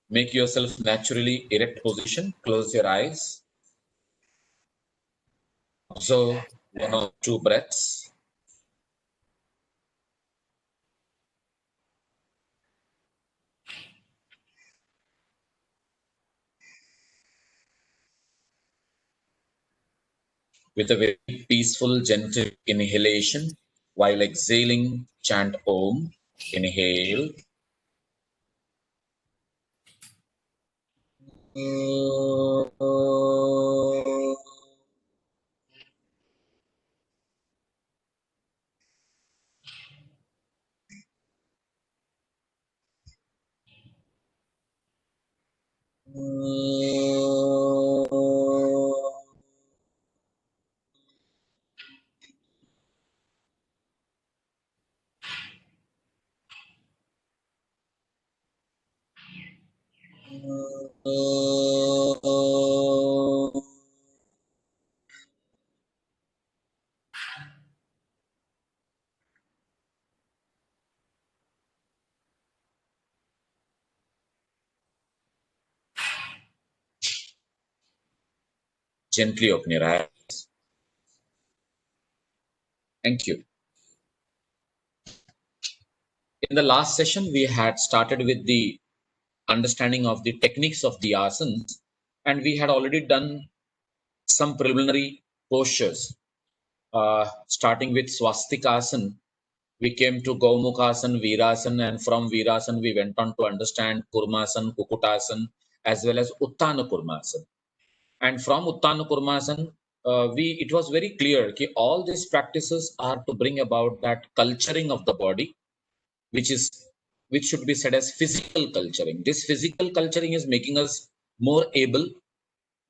Make yourself naturally erect position. Close your eyes. Observe 1 or 2 breaths. With a very peaceful, gentle inhalation, while exhaling, chant Om. Inhale. Gently open your eyes. Thank you. In the last session, we had started with the understanding of the techniques of the asanas, and we had already done some preliminary postures, starting with swastikasana. We came to Gaumukhasan, Virasana, and from Virasana, we went on to understand Kurmasan, Kukutasan, as well as Uttana Kurmasan. And from Uttana Kurmasan, it was very clear that all these practices are to bring about that culturing of the body, which is which should be said as physical culturing. This physical culturing is making us more able,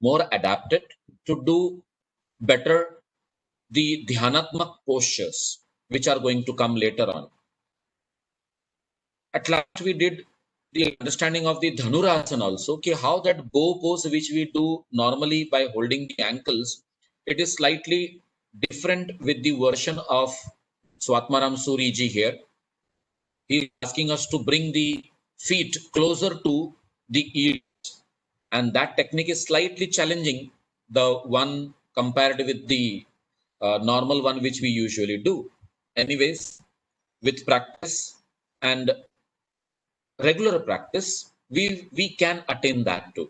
more adapted to do better the dhyanatmak postures, which are going to come later on. At last, we did the understanding of the Dhanurasana also, how that bow pose which we do normally by holding the ankles, it is slightly different with the version of Swatmaram Suriji here. He is asking us to bring the feet closer to the ears, and that technique is slightly challenging, the one compared with the normal one which we usually do. Anyways, with practice and regular practice, we can attain that too.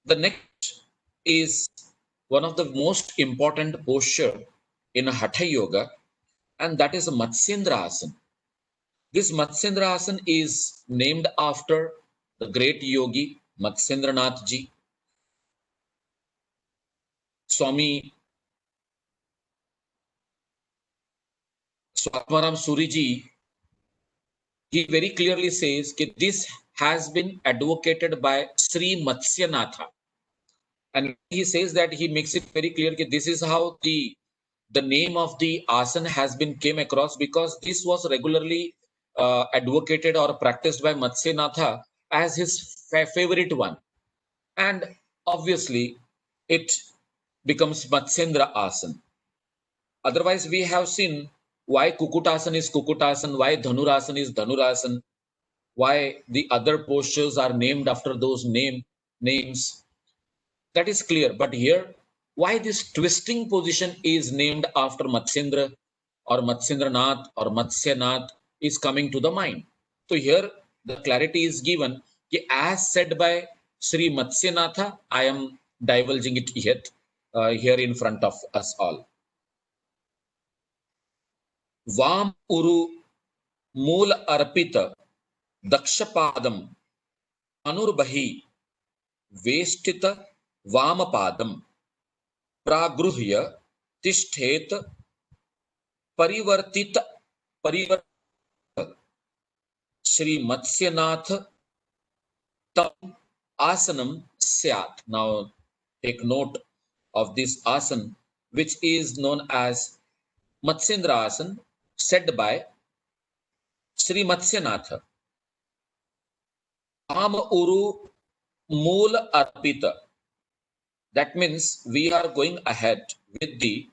The next is one of the most important posture in Hatha Yoga, and that is Matsyendra Asana. This Matsyendra Asana is named after the great yogi Matsyendranath ji. Swami Swatmaram Suriji, he very clearly says that this has been advocated by Sri Matsyanatha. And he says that he makes it very clear that this is how the name of the asana has been came across, because this was regularly advocated or practiced by Matsyenatha as his favorite one. And obviously, it becomes Matsyendra Asana. Otherwise, we have seen why Kukutasan is Kukutasan, why Dhanurasan is Dhanurasan, why the other postures are named after those names. That is clear. But here, why this twisting position is named after Matsyendra or Matsyendranath or Matsyanath is coming to the mind. So here, the clarity is given, as said by Sri Matsyanatha. I am divulging it yet here in front of us all. Vam Uru Mool Arpita Dakshapadam Anurbahi Vestita Vamapadam Pragruhya Tishthet Parivartit Parivartit Sri Matsyanath Tam Asanam Syat. Now take note of this asana, which is known as Matsyendra Asana, said by Sri Matsyanatha. Am Uru Mool Arpita. That means we are going ahead with the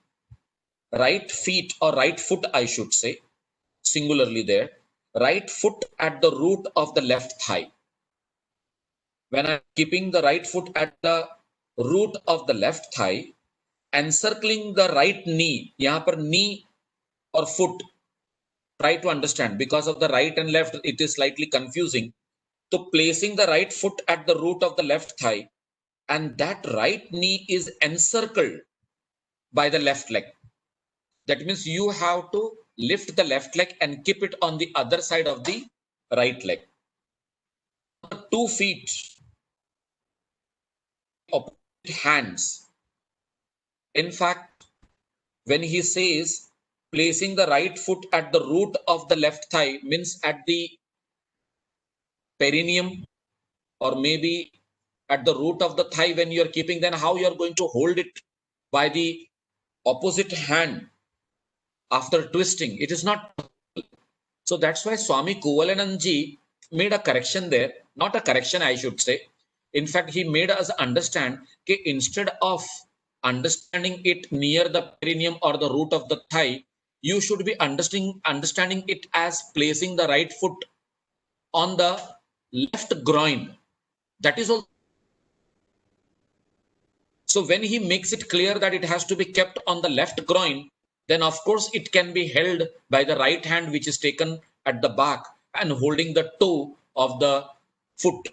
right feet or right foot, I should say, singularly there, right foot at the root of the left thigh. when I'm keeping the right foot at the root of the left thigh, encircling the right knee, यहाँ पर knee or foot, try to understand, because of the right and left, it is slightly confusing. So placing the right foot at the root of the left thigh, and that right knee is encircled by the left leg. That means you have to lift the left leg and keep it on the other side of the right leg. 2 feet, opposite hands. In fact, when he says placing the right foot at the root of the left thigh, means at the perineum, or maybe at the root of the thigh when you are keeping, then how you are going to hold it by the opposite hand after twisting? It is not. So that's why Swami Kuvalananji made a correction there, not a correction, I should say. In fact, he made us understand that instead of understanding it near the perineum or the root of the thigh, you should be understanding it as placing the right foot on the left groin. That is all. So when he makes it clear that it has to be kept on the left groin, then of course it can be held by the right hand, which is taken at the back and holding the toe of the foot.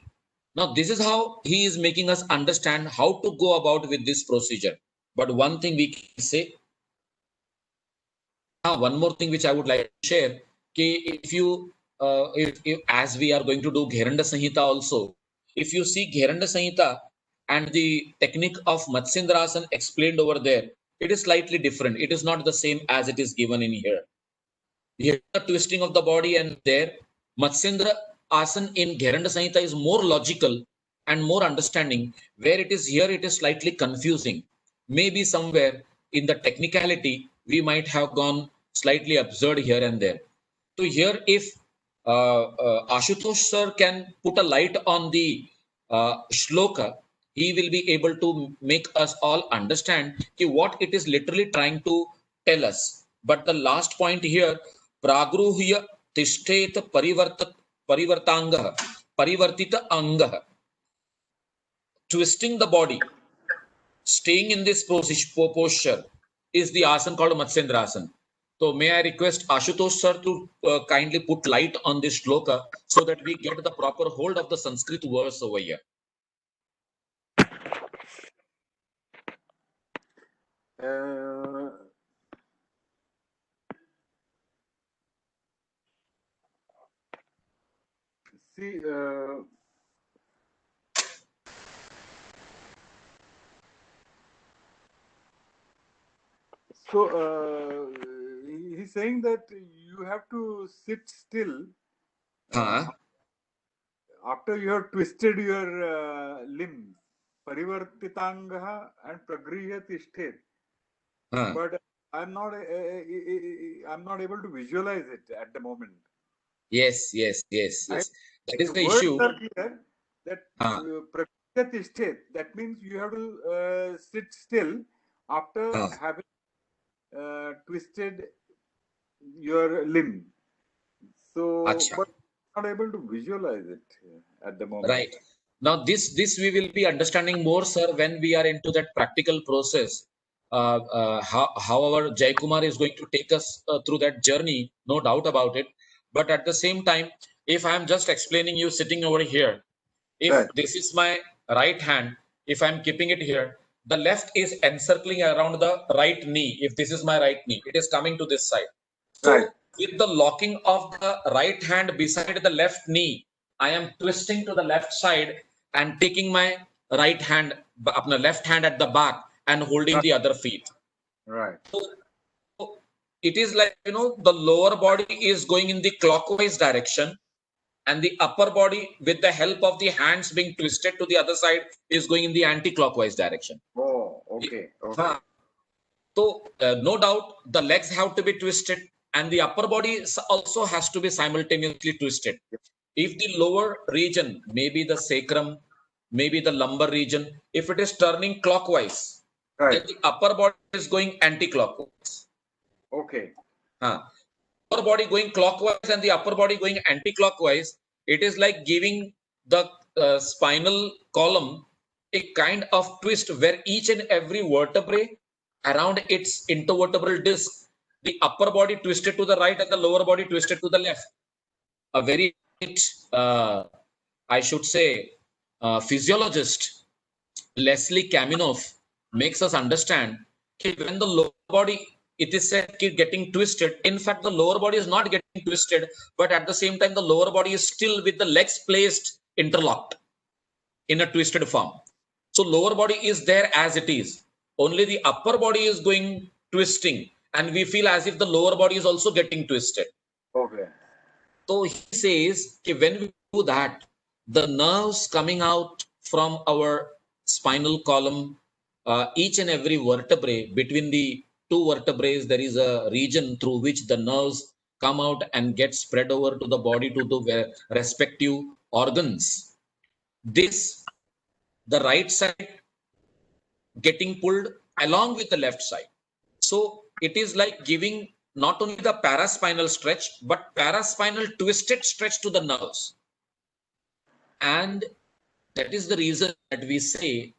Now this is how he is making us understand how to go about with this procedure. But one thing we can say, one more thing which I would like to share, if you, if as we are going to do Gheranda Samhita also, if you see Gheranda Samhita and the technique of Matsyendrasana explained over there, it is slightly different. It is not the same as it is given in here. Here the twisting of the body, and there Matsyendra Asana in Gheranda Samhita is more logical and more understanding, where it is here it is slightly confusing. Maybe somewhere in the technicality we might have gone slightly absurd here and there. So here, if Ashutosh sir can put a light on the shloka, he will be able to make us all understand what it is literally trying to tell us. But the last point here, pragruhya tishtet parivartangah, parivartita angah, twisting the body, staying in this posture is the asana called Matsyendra Asana. So may I request Ashutosh sir to kindly put light on this shloka so that we get the proper hold of the Sanskrit verse over here. See, so he's saying that you have to sit still after you have twisted your limbs, parivartitangaha and pragrihya tishtet. But I'm not able to visualize it at the moment. Yes. That is the issue. Words are clear that pragrihya tishtet, that means you have to sit still after having twisted your limb. So, but not able to visualize it at the moment. Right. Now, this we will be understanding more, sir, when we are into that practical process. However, Jai Kumar is going to take us through that journey, no doubt about it. But at the same time, if I am just explaining you sitting over here, if this is my right hand, if I'm keeping it here, the left is encircling around the right knee. If this is my right knee, it is coming to this side. So with the locking of the right hand beside the left knee, I am twisting to the left side and taking my right hand, left hand at the back and holding the other feet. Right. So it is like, the lower body is going in the clockwise direction, and the upper body, with the help of the hands being twisted to the other side, is going in the anti-clockwise direction. Oh, okay. So no doubt the legs have to be twisted, and the upper body also has to be simultaneously twisted. If the lower region, maybe the sacrum, maybe the lumbar region, if it is turning clockwise, then the upper body is going anti-clockwise. Okay. Upper body going clockwise and the upper body going anti-clockwise, it is like giving the spinal column a kind of twist where each and every vertebrae around its intervertebral disc, the upper body twisted to the right and the lower body twisted to the left. A very, I should say, physiologist, Leslie Kaminoff, makes us understand that when the lower body, it is said, getting twisted. In fact, the lower body is not getting twisted, but at the same time, the lower body is still with the legs placed interlocked in a twisted form. So lower body is there as it is. Only the upper body is going twisting, and we feel as if the lower body is also getting twisted. Okay. So he says when we do that, the nerves coming out from our spinal column, each and every vertebrae, between the two vertebrae, there is a region through which the nerves come out and get spread over to the body, to the respective organs. This, the right side getting pulled along with the left side. So it is like giving not only the paraspinal stretch, but paraspinal twisted stretch to the nerves. And that is the reason that we say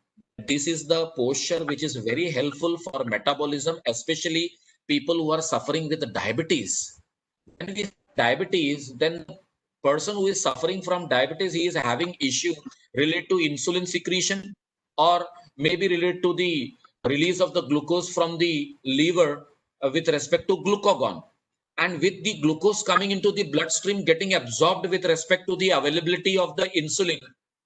this is the posture which is very helpful for metabolism, especially people who are suffering with diabetes. When we diabetes, then the person who is suffering from diabetes, he is having issue related to insulin secretion, or maybe related to the release of the glucose from the liver with respect to glucagon. And with the glucose coming into the bloodstream getting absorbed with respect to the availability of the insulin,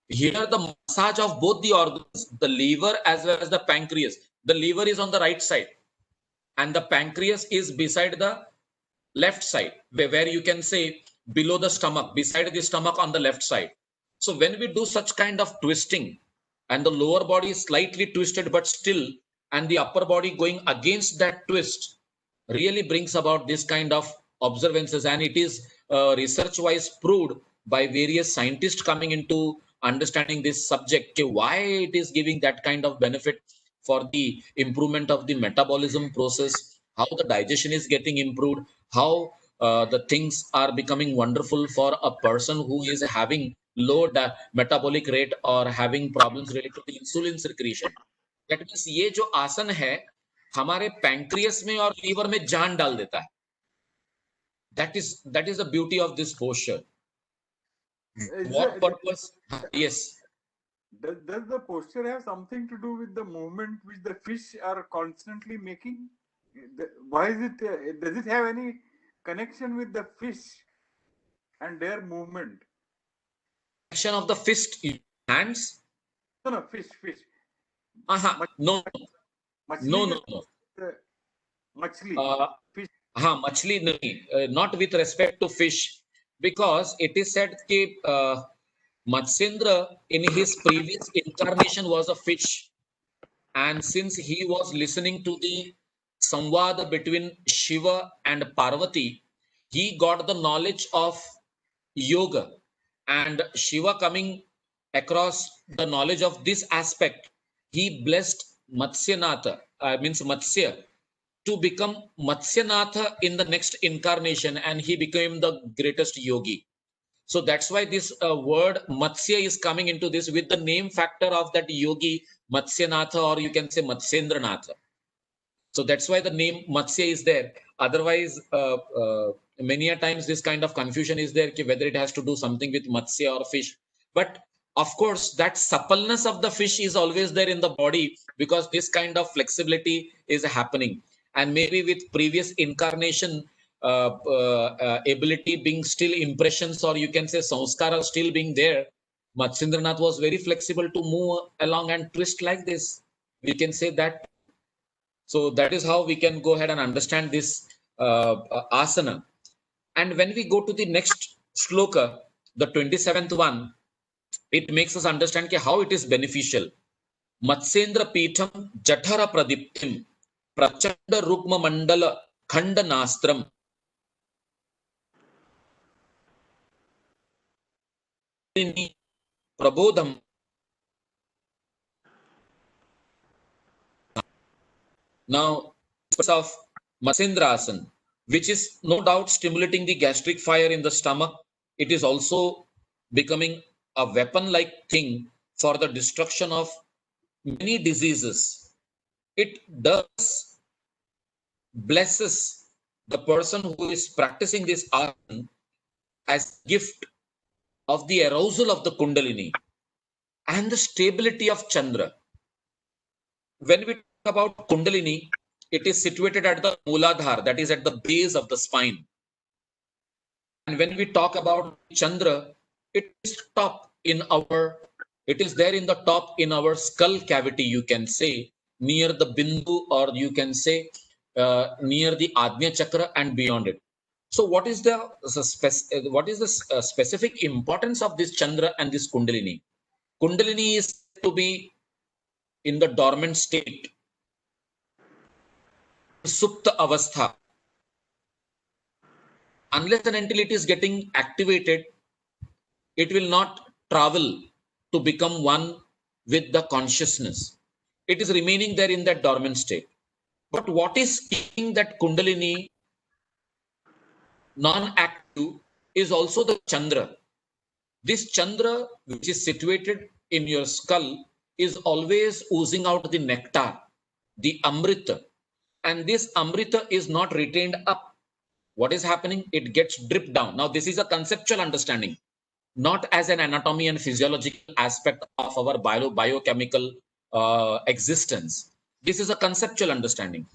here the massage of both the organs, the liver as well as the pancreas. The liver is on the right side and the pancreas is beside the left side, where you can say below the stomach, beside the stomach on the left side. So when we do such kind of twisting and the lower body is slightly twisted but still, and the upper body going against that twist, really brings about this kind of observances. And it is research wise proved by various scientists coming into understanding this subject, why it is giving that kind of benefit for the improvement of the metabolism process, how the digestion is getting improved, how the things are becoming wonderful for a person who is having low metabolic rate or having problems related to the insulin secretion. That means ये जो आसन है हमारे pancreas में और liver में जान डाल देता है. That is the beauty of this posture. What purpose? Yes. Does the posture have something to do with the movement which the fish are constantly making? Why is it? Does it have any connection with the fish and their movement? Action of the fist, hands? No, fish. No. Machli. Fish. Machli nahi, not with respect to fish, because it is said that Matsyendra in his previous incarnation was a fish, and since he was listening to the samvad between Shiva and Parvati, he got the knowledge of yoga, and Shiva coming across the knowledge of this aspect, he blessed Matsyanatha, means Matsya, to become Matsyanatha in the next incarnation, and he became the greatest yogi. So that's why this word Matsya is coming into this with the name factor of that yogi Matsyanatha, or you can say Matsyendranatha. So that's why the name Matsya is there. Otherwise, many a times this kind of confusion is there, whether it has to do something with Matsya or fish. But of course, that suppleness of the fish is always there in the body, because this kind of flexibility is happening. And maybe with previous incarnation ability being still impressions, or you can say samskara still being there, Matsyendranath was very flexible to move along and twist like this. We can say that. So that is how we can go ahead and understand this asana. And when we go to the next shloka, the 27th one, it makes us understand how it is beneficial. Matsyendra Peetham Jathara Pradiptim Prachanda Rukma Mandala Khanda Nastram. Prabodham. Now, of Matsendrasana, which is no doubt stimulating the gastric fire in the stomach. It is also becoming a weapon-like thing for the destruction of many diseases. It does blesses the person who is practicing this asana as gift of the arousal of the Kundalini and the stability of Chandra. When we talk about Kundalini, it is situated at the Mooladhara, that is at the base of the spine. And when we talk about Chandra, it is there in the top in our skull cavity, you can say, near the Bindu, or you can say near the Agnya Chakra and beyond it. So what is the specific importance of this Chandra and this Kundalini? Kundalini is to be in the dormant state, Supta Avastha. Unless and until it is getting activated, it will not travel to become one with the consciousness. It is remaining there in that dormant state. But what is keeping that Kundalini non-active is also the Chandra. This Chandra, which is situated in your skull, is always oozing out the nectar, the Amrita. And this Amrita is not retained up. What is happening? It gets dripped down. Now, this is a conceptual understanding, not as an anatomy and physiological aspect of our biochemical existence. This is a conceptual understanding.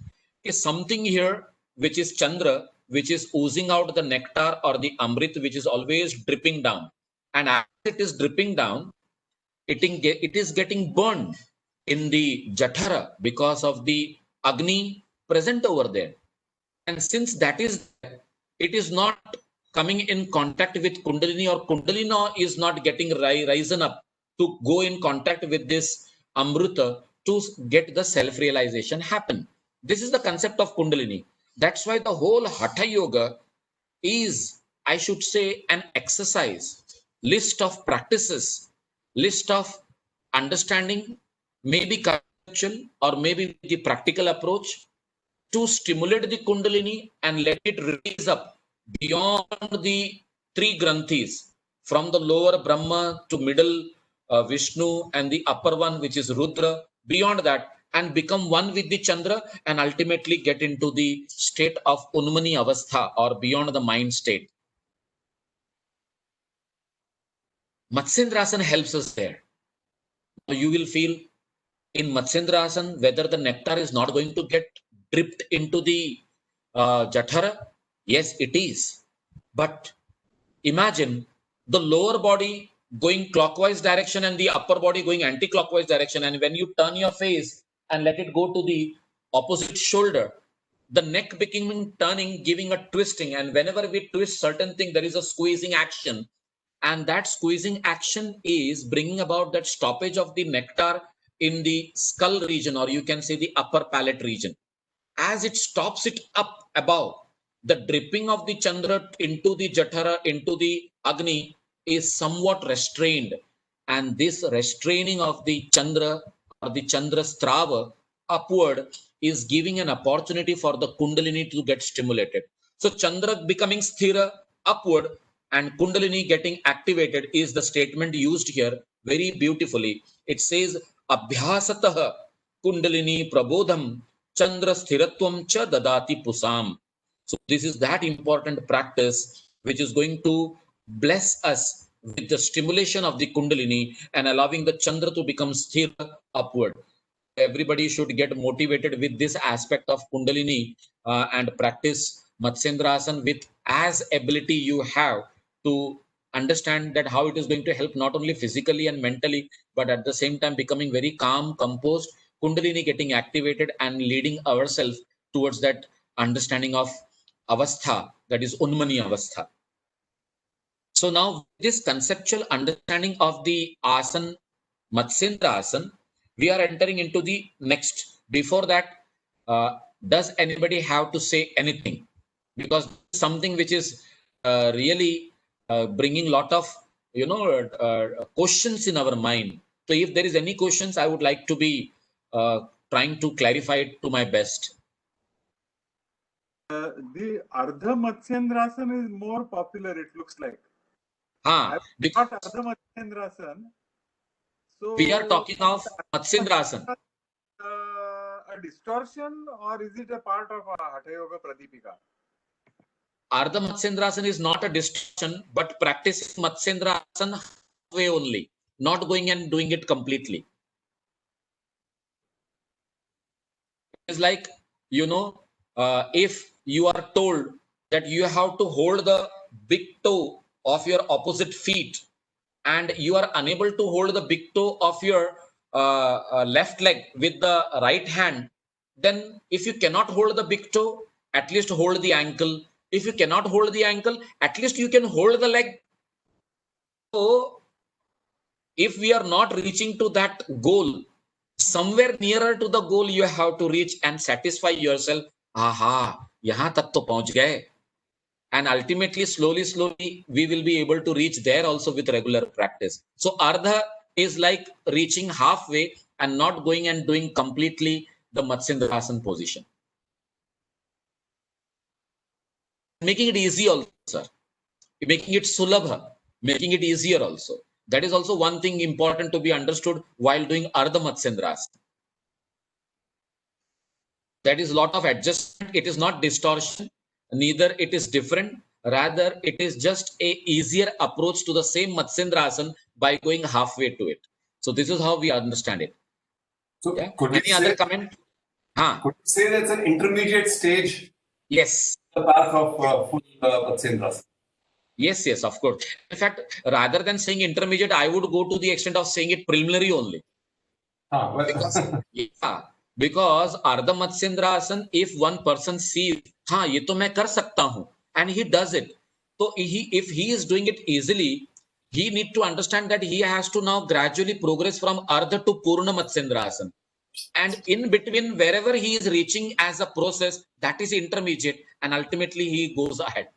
Is something here which is Chandra, which is oozing out the nectar or the Amrit, which is always dripping down. And as it is dripping down, it is getting burned in the Jatara because of the Agni present over there. And since that is, it is not coming in contact with Kundalini, or Kundalini is not getting risen up to go in contact with this Amrita to get the self-realization happen. This is the concept of Kundalini. That's why the whole Hatha Yoga is, I should say, an exercise, list of practices, list of understanding, maybe conceptual or maybe the practical approach, to stimulate the Kundalini and let it raise up beyond the three granthis, from the lower Brahma to middle Vishnu and the upper one, which is Rudra, beyond that, and become one with the Chandra, and ultimately get into the state of Unmani Avastha, or beyond the mind state. Matsyendrasana helps us there. You will feel in Matsyendrasana whether the nectar is not going to get dripped into the Jatara. Yes, it is. But imagine the lower body going clockwise direction and the upper body going anti-clockwise direction. And when you turn your face and let it go to the opposite shoulder, the neck becoming turning, giving a twisting. And whenever we twist certain thing, there is a squeezing action. And that squeezing action is bringing about that stoppage of the nectar in the skull region, or you can say the upper palate region. As it stops it up above, the dripping of the Chandra into the Jatara, into the Agni, is somewhat restrained. And this restraining of the Chandra or the Chandra Strava upward is giving an opportunity for the Kundalini to get stimulated. So Chandra becoming sthira upward and Kundalini getting activated is the statement used here very beautifully. It says, Abhyasataha Kundalini Prabodham Chandra Sthiratvam Cha Dadati Pusam. So this is that important practice which is going to bless us with the stimulation of the Kundalini and allowing the Chandra to become sthira upward. Everybody should get motivated with this aspect of Kundalini and practice Matsyendrasana with as ability you have to understand that how it is going to help not only physically and mentally, but at the same time becoming very calm, composed, Kundalini getting activated and leading ourselves towards that understanding of Avastha, that is Unmani Avastha. So now this conceptual understanding of the Asana, Matsyendra Asana, we are entering into the next. Before that, does anybody have to say anything? Because something which is really bringing lot of questions in our mind. So if there is any questions, I would like to be trying to clarify it to my best. The Ardha Matsyendrasana is more popular, it looks like. Because not Ardha Matsyendrasana. So we are talking of Matsyendrasana. A distortion, or is it a part of Hatha Yoga Pradipika? Ardha Matsyendrasana is not a distortion, but practicing Matsyendrasana halfway only, not going and doing it completely. It's like, if you are told that you have to hold the big toe of your opposite feet and you are unable to hold the big toe of your left leg with the right hand, then if you cannot hold the big toe, at least hold the ankle. If you cannot hold the ankle, at least you can hold the leg. So if we are not reaching to that goal, somewhere nearer to the goal you have to reach and satisfy yourself. Aha, yahan tak to pahunch gaye. And ultimately, slowly, we will be able to reach there also with regular practice. So Ardha is like reaching halfway and not going and doing completely the Matsyendrasana position. Making it easy also, sir. Making it sulabha, making it easier also. That is also one thing important to be understood while doing Ardha Matsyendrasana. That is a lot of adjustment. It is not distortion, neither it is different. Rather, it is just a easier approach to the same Matsyendrasana by going halfway to it. So this is how we understand it. So Yeah? Any other comment? Could you say that's an intermediate stage? Yes. The path of full Matsyendrasana. Yes, of course. In fact, rather than saying intermediate, I would go to the extent of saying it preliminary only. Because Ardha Matsyendrasana, if one person sees, ye to main kar sakta hu, and he does it. So if he is doing it easily, he need to understand that he has to now gradually progress from Ardha to Purna Matsyendrasana. And in between, wherever he is reaching as a process, that is intermediate, and ultimately he goes ahead.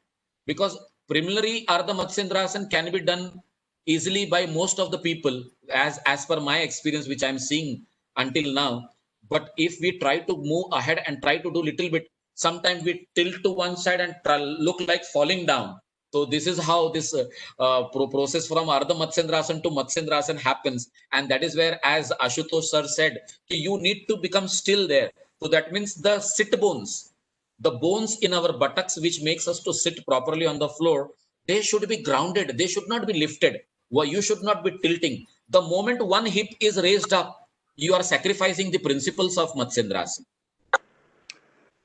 Because preliminary Ardha Matsyendrasana can be done easily by most of the people, as per my experience, which I'm seeing until now. But if we try to move ahead and try to do little bit, sometimes we tilt to one side and look like falling down. So this is how this process from Ardha Matsyendrasana to Matsyendrasana happens. And that is where, as Ashutosh sir said, you need to become still there. So that means the sit bones, the bones in our buttocks, which makes us to sit properly on the floor, they should be grounded. They should not be lifted. You should not be tilting. The moment one hip is raised up, you are sacrificing the principles of Matsyendrasana.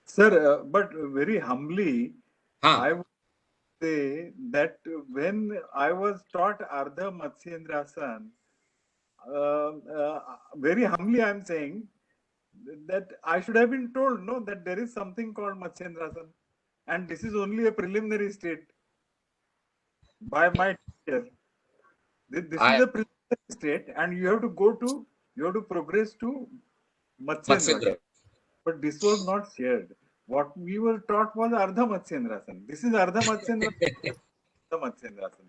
Sir, but very humbly, I would say that when I was taught Ardha Matsyendrasana, very humbly I am saying that I should have been told, no, that there is something called Matsyendrasana, and this is only a preliminary state by my teacher. This is a preliminary state, and you have to progress to Matsyendrasana. But this was not shared. What we were taught was Ardha Matsyendrasana. This is Ardha Matsyendrasana.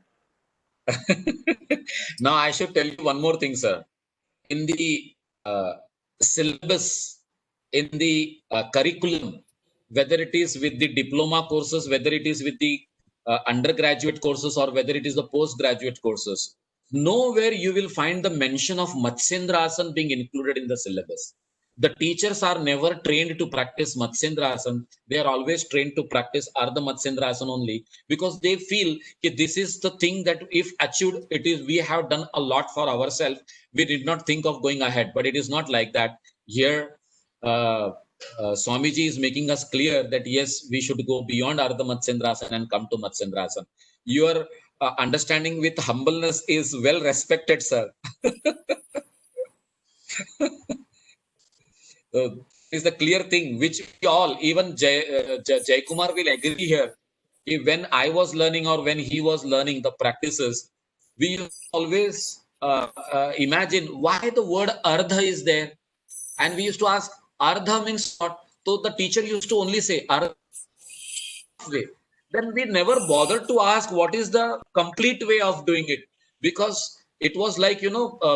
Now I should tell you one more thing, sir. In the syllabus, in the curriculum, whether it is with the diploma courses, whether it is with the undergraduate courses, or whether it is the postgraduate courses, nowhere you will find the mention of Matsyendrasana being included in the syllabus. The teachers are never trained to practice Matsyendrasana. They are always trained to practice Ardha Matsyendrasana only, because they feel that this is the thing that if achieved, it is, we have done a lot for ourselves. We did not think of going ahead, but it is not like that. Here, Swamiji is making us clear that yes, we should go beyond Ardha Matsyendrasana and come to Matsyendrasana. Your understanding with humbleness is well respected, sir. Is the clear thing which we all, even Jai Kumar will agree here. When I was learning or when he was learning the practices, we always imagine why the word Ardha is there. And we used to ask, Ardha means what? So the teacher used to only say Ardha. Then we never bothered to ask what is the complete way of doing it, because it was like,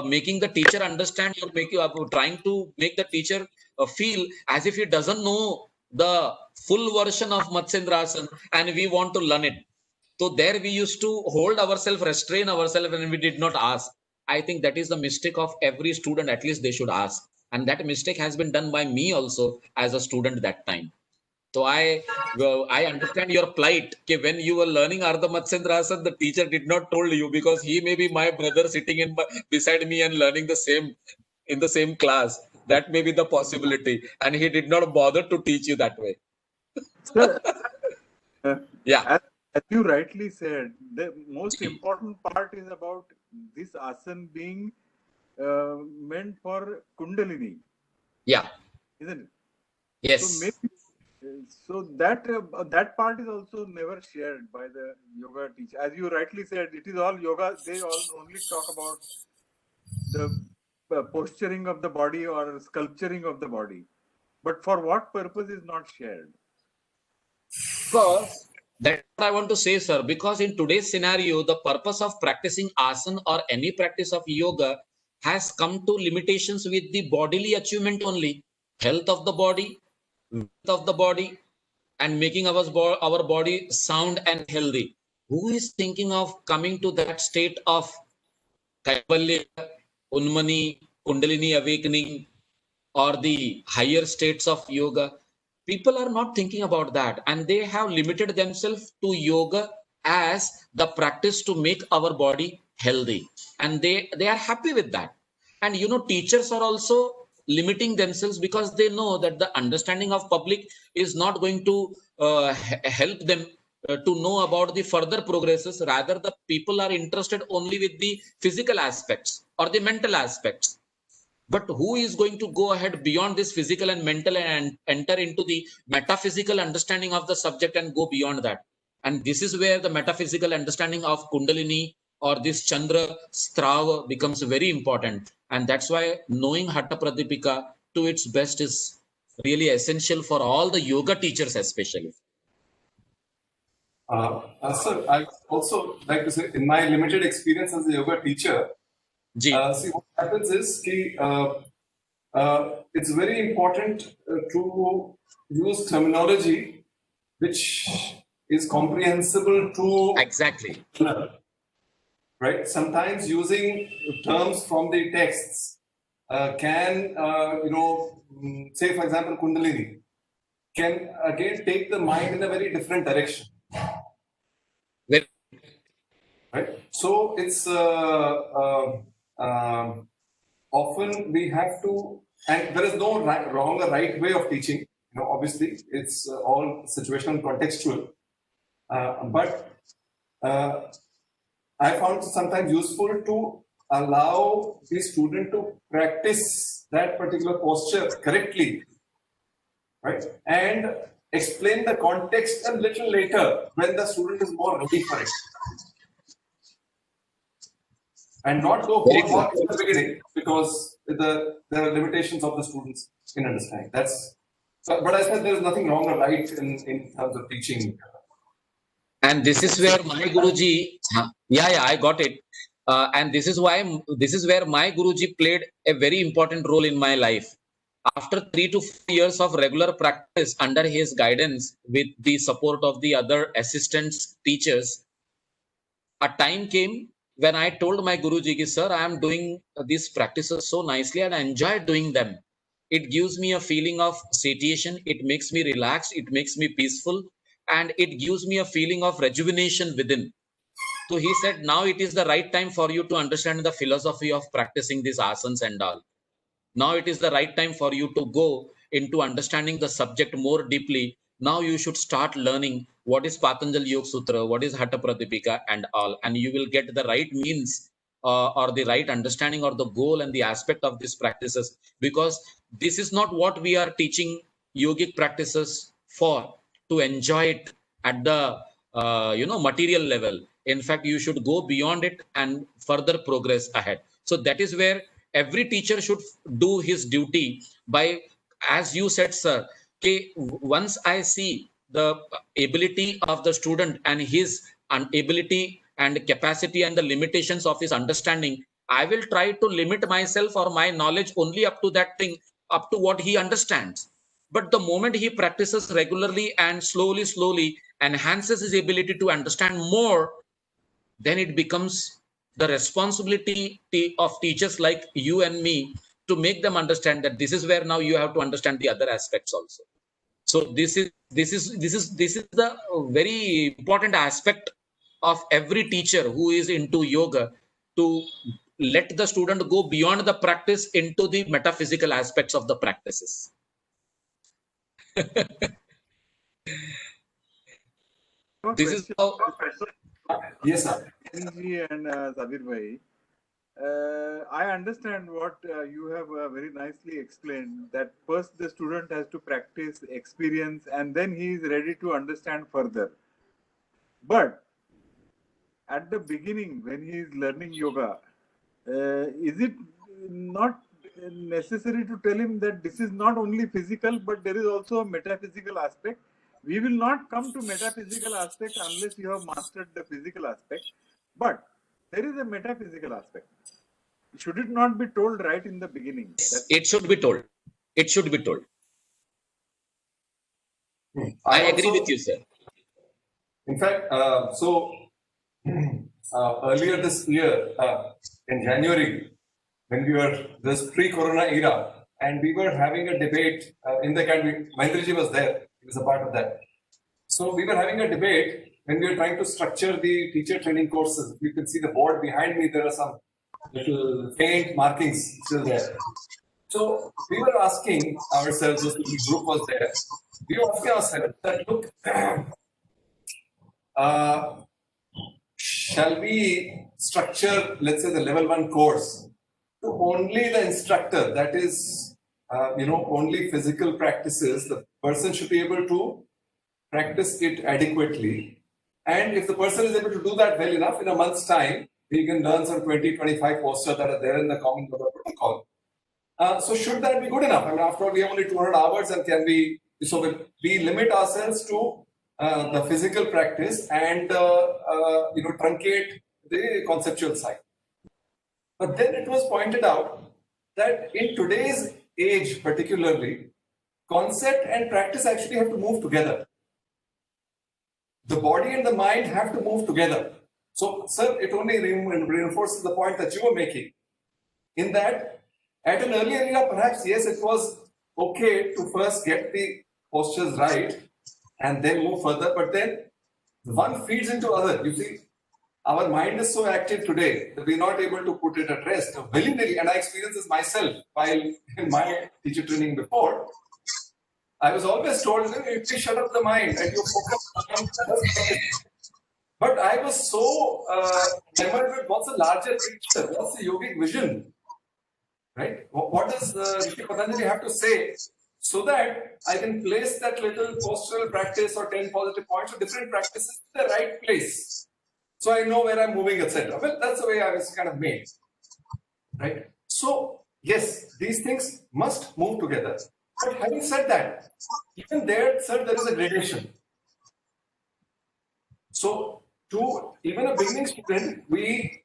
making the teacher understand, or trying to make the teacher feel as if he doesn't know the full version of Matsyendrasana and we want to learn it. So there we used to hold ourselves, restrain ourselves, and we did not ask. I think that is the mistake of every student. At least they should ask. And that mistake has been done by me also as a student that time. So I understand your plight. Okay, when you were learning Ardha Matsyendrasan, the teacher did not told you because he may be my brother sitting beside me and learning the same in the same class. That may be the possibility, and he did not bother to teach you that way. Sir, Yeah. as you rightly said, the most important part is about this asana being meant for Kundalini. Yeah. Isn't it? Yes. So maybe that part is also never shared by the yoga teacher. As you rightly said, it is all yoga. They all only talk about the posturing of the body or sculpturing of the body, but for what purpose is not shared. Because that's what I want to say, sir. Because in today's scenario, the purpose of practicing asana or any practice of yoga has come to limitations with the bodily achievement only, health of the body, width of the body, and making our body sound and healthy. Who is thinking of coming to that state of Kaivalya, Unmani, Kundalini awakening, or the higher states of yoga? People are not thinking about that, and they have limited themselves to yoga as the practice to make our body healthy, and they are happy with that. And teachers are also limiting themselves because they know that the understanding of public is not going to help them to know about the further progresses. Rather, the people are interested only with the physical aspects or the mental aspects. But who is going to go ahead beyond this physical and mental and enter into the metaphysical understanding of the subject and go beyond that? And this is where the metaphysical understanding of Kundalini or this Chandra Strava becomes very important. And that's why knowing Hatha Pradipika to its best is really essential for all the yoga teachers, especially. Sir, I also like to say, in my limited experience as a yoga teacher, see what happens is it's very important to use terminology which is comprehensible to exactly, right? Sometimes using terms from the texts can say, for example, Kundalini can again take the mind in a very different direction. Right. So it's often we have to, and there is no wrong or right way of teaching. Obviously, it's all situational and contextual. But I found sometimes useful to allow the student to practice that particular posture correctly, right? And explain the context a little later when the student is more ready for it. And not go whole hog in the beginning because there are limitations of the students in understanding. But I said there is nothing wrong or right in terms of teaching. And this is where my Guruji, I got it. And this is where my Guruji played a very important role in my life. After 3 to 4 years of regular practice under his guidance with the support of the other assistants, teachers, a time came when I told my Guruji, sir, I am doing these practices so nicely and I enjoy doing them. It gives me a feeling of satiation. It makes me relaxed. It makes me peaceful. And it gives me a feeling of rejuvenation within. So he said, now it is the right time for you to understand the philosophy of practicing these asanas and all. Now it is the right time for you to go into understanding the subject more deeply. Now you should start learning what is Patanjali Yoga Sutra, what is Hatha Pradipika and all. And you will get the right means or the right understanding or the goal and the aspect of these practices. Because this is not what we are teaching yogic practices for, to enjoy it at the material level. In fact, you should go beyond it and further progress ahead. So that is where every teacher should do his duty by, as you said, sir, okay, once I see the ability of the student and his ability and capacity and the limitations of his understanding, I will try to limit myself or my knowledge only up to that thing, up to what he understands. But the moment he practices regularly and slowly, enhances his ability to understand more, then it becomes the responsibility of teachers like you and me to make them understand that this is where now you have to understand the other aspects also. So this is the very important aspect of every teacher who is into yoga, to let the student go beyond the practice into the metaphysical aspects of the practices. This is how. Yes, sir. And Sabir bhai, I understand what you have very nicely explained, that first the student has to practice, experience, and then he is ready to understand further. But at the beginning, when he is learning yoga, is it not necessary to tell him that this is not only physical, but there is also a metaphysical aspect? We will not come to metaphysical aspect unless you have mastered the physical aspect. But there is a metaphysical aspect. Should it not be told right in the beginning? It should be told. It should be told. I agree with you, sir. In fact, earlier this year, in January, when we were this pre-corona era, and we were having a debate in the academy. Mahendraji was there; he was a part of that. So we were having a debate when we were trying to structure the teacher training courses. You can see the board behind me. There are some little faint markings still there. So we were asking ourselves, this group was there. We were asking ourselves that, look, shall we structure, let's say, the level 1 course to only the instructor, that is, only physical practices, the person should be able to practice it adequately. And if the person is able to do that well enough, in a month's time, we can learn some 20-25 posters that are there in the common yoga protocol. So should that be good enough? I mean, after all, we have only 200 hours, and we limit ourselves to the physical practice and truncate the conceptual side. But then it was pointed out that in today's age, particularly, concept and practice actually have to move together. The body and the mind have to move together. So, sir, it only reinforces the point that you were making. In that, at an earlier era, perhaps, yes, it was okay to first get the postures right and then move further, but then one feeds into other. You see, our mind is so active today that we're not able to put it at rest willy-nilly. And I experienced this myself while in my teacher training before. I was always told, you shut up the mind and you focus on but I was so enamored with what's the larger picture, what's the yogic vision, right? What does Rishi Patanjali have to say, so that I can place that little postural practice or 10 positive points or different practices in the right place, so I know where I'm moving, etc. Well, that's the way I was kind of made, right? So yes, these things must move together. But having said that, even there, sir, there is a gradation. So to even a beginning student, we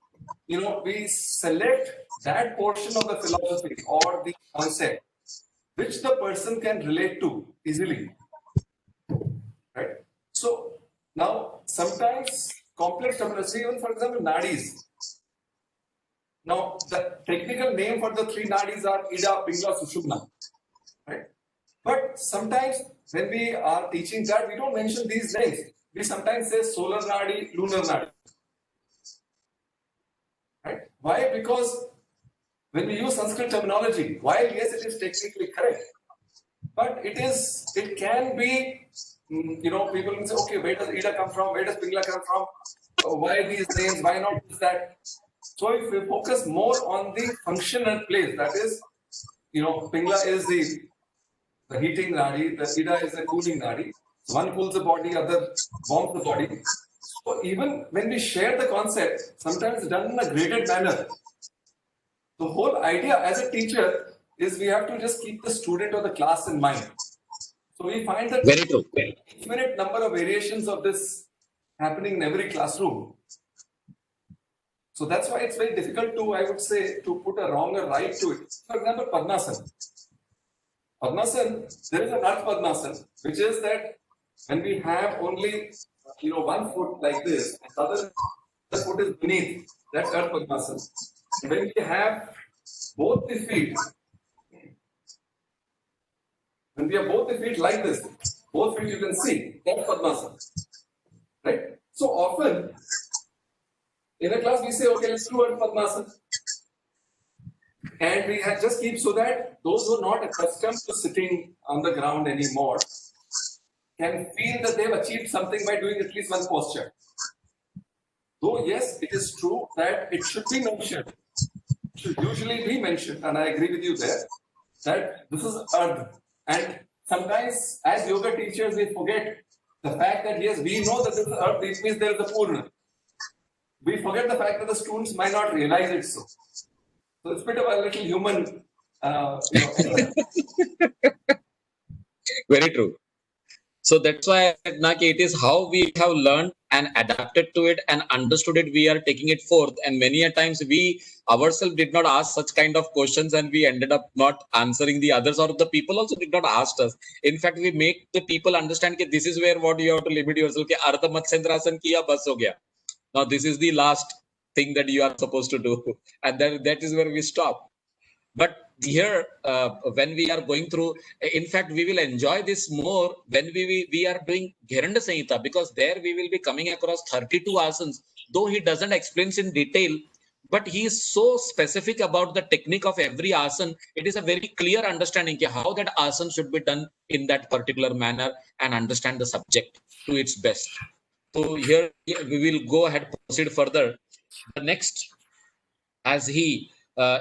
select that portion of the philosophy or the concept which the person can relate to easily, right? So now sometimes complex terminology, even for example, nadis. Now the technical name for the 3 nadis are Ida, Pingla, Sushumna, right? But sometimes when we are teaching that, we don't mention these names. We sometimes say solar nadi, lunar nadi, right? Why? Because when we use Sanskrit terminology, while yes, it is technically correct, but it can be, people can say, okay, where does Ida come from? Where does Pingla come from? Why these names? Why not that? So if we focus more on the functional place, that is, Pingla is the heating nadi, the Ida is the cooling nadi. One cools the body, other warms the body. So even when we share the concept, sometimes it's done in a graded manner. The whole idea as a teacher is we have to just keep the student or the class in mind. So we find that very true. Infinite number of variations of this happening in every classroom. So that's why it's very difficult to, I would say, to put a wrong or right to it. For example, Padmasana. Padmasana, there is an Arth Padmasana, which is that when we have only, one foot like this, and the other foot is beneath, that's Ardha Padmasana. When we have both the feet, when we have both the feet like this, both feet you can see, that's Padmasana. Right? So often, in a class we say, okay, let's do Ardha Padmasana. And we just keep so that those who are not accustomed to sitting on the ground anymore can feel that they've achieved something by doing at least one posture. Though, yes, it is true that it should be mentioned, it should usually be mentioned, and I agree with you there, that this is Ardha. And sometimes, as yoga teachers, we forget the fact that, yes, we know that this is Ardha, it means there is a Purna. We forget the fact that the students might not realize it so. So it's a bit of a little human, Very true. So that's why I said, Naki, it is how we have learned and adapted to it and understood it. We are taking it forth. And many a times we ourselves did not ask such kind of questions and we ended up not answering the others, or the people also did not ask us. In fact, we make the people understand that this is where what you have to limit yourself. Ki Ardha Matsyendrasana kiya, bas ho gaya. Now this is the last thing that you are supposed to do. And then that is where we stop. But here, when we are going through, in fact, we will enjoy this more when we are doing Gheranda Samhita, because there we will be coming across 32 asanas, though he doesn't explain in detail, but he is so specific about the technique of every asana. It is a very clear understanding of how that asana should be done in that particular manner and understand the subject to its best. So here we will go ahead, proceed further. The next, as he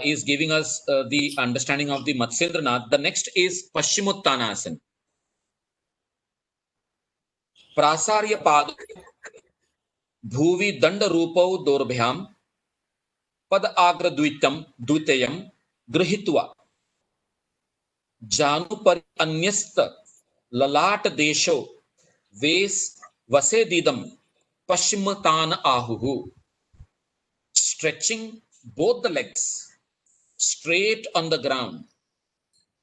is giving us the understanding of the Matsyendranath, the next is Paschimottanasana. Prasarya Pad Bhuvi Danda Rupau Dorbhyam Pad Agra Dvitayam Grihitva Janupari Anyasta Lalat Desho Ves Vasedidam Paschimotana Ahuhu. Stretching both the legs straight on the ground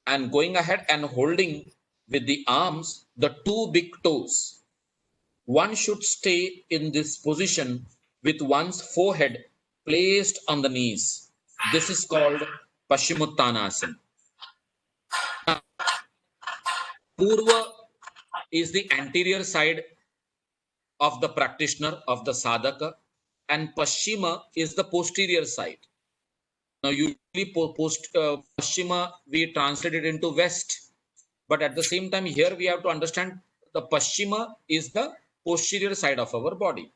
and going ahead and holding with the arms the two big toes. One should stay in this position with one's forehead placed on the knees. This is called Paschimottanasana. Purva is the anterior side of the practitioner, of the sadhaka, and Paschima is the posterior side. Now, usually Paschima, we translate it into west. But at the same time, here we have to understand the Paschima is the posterior side of our body.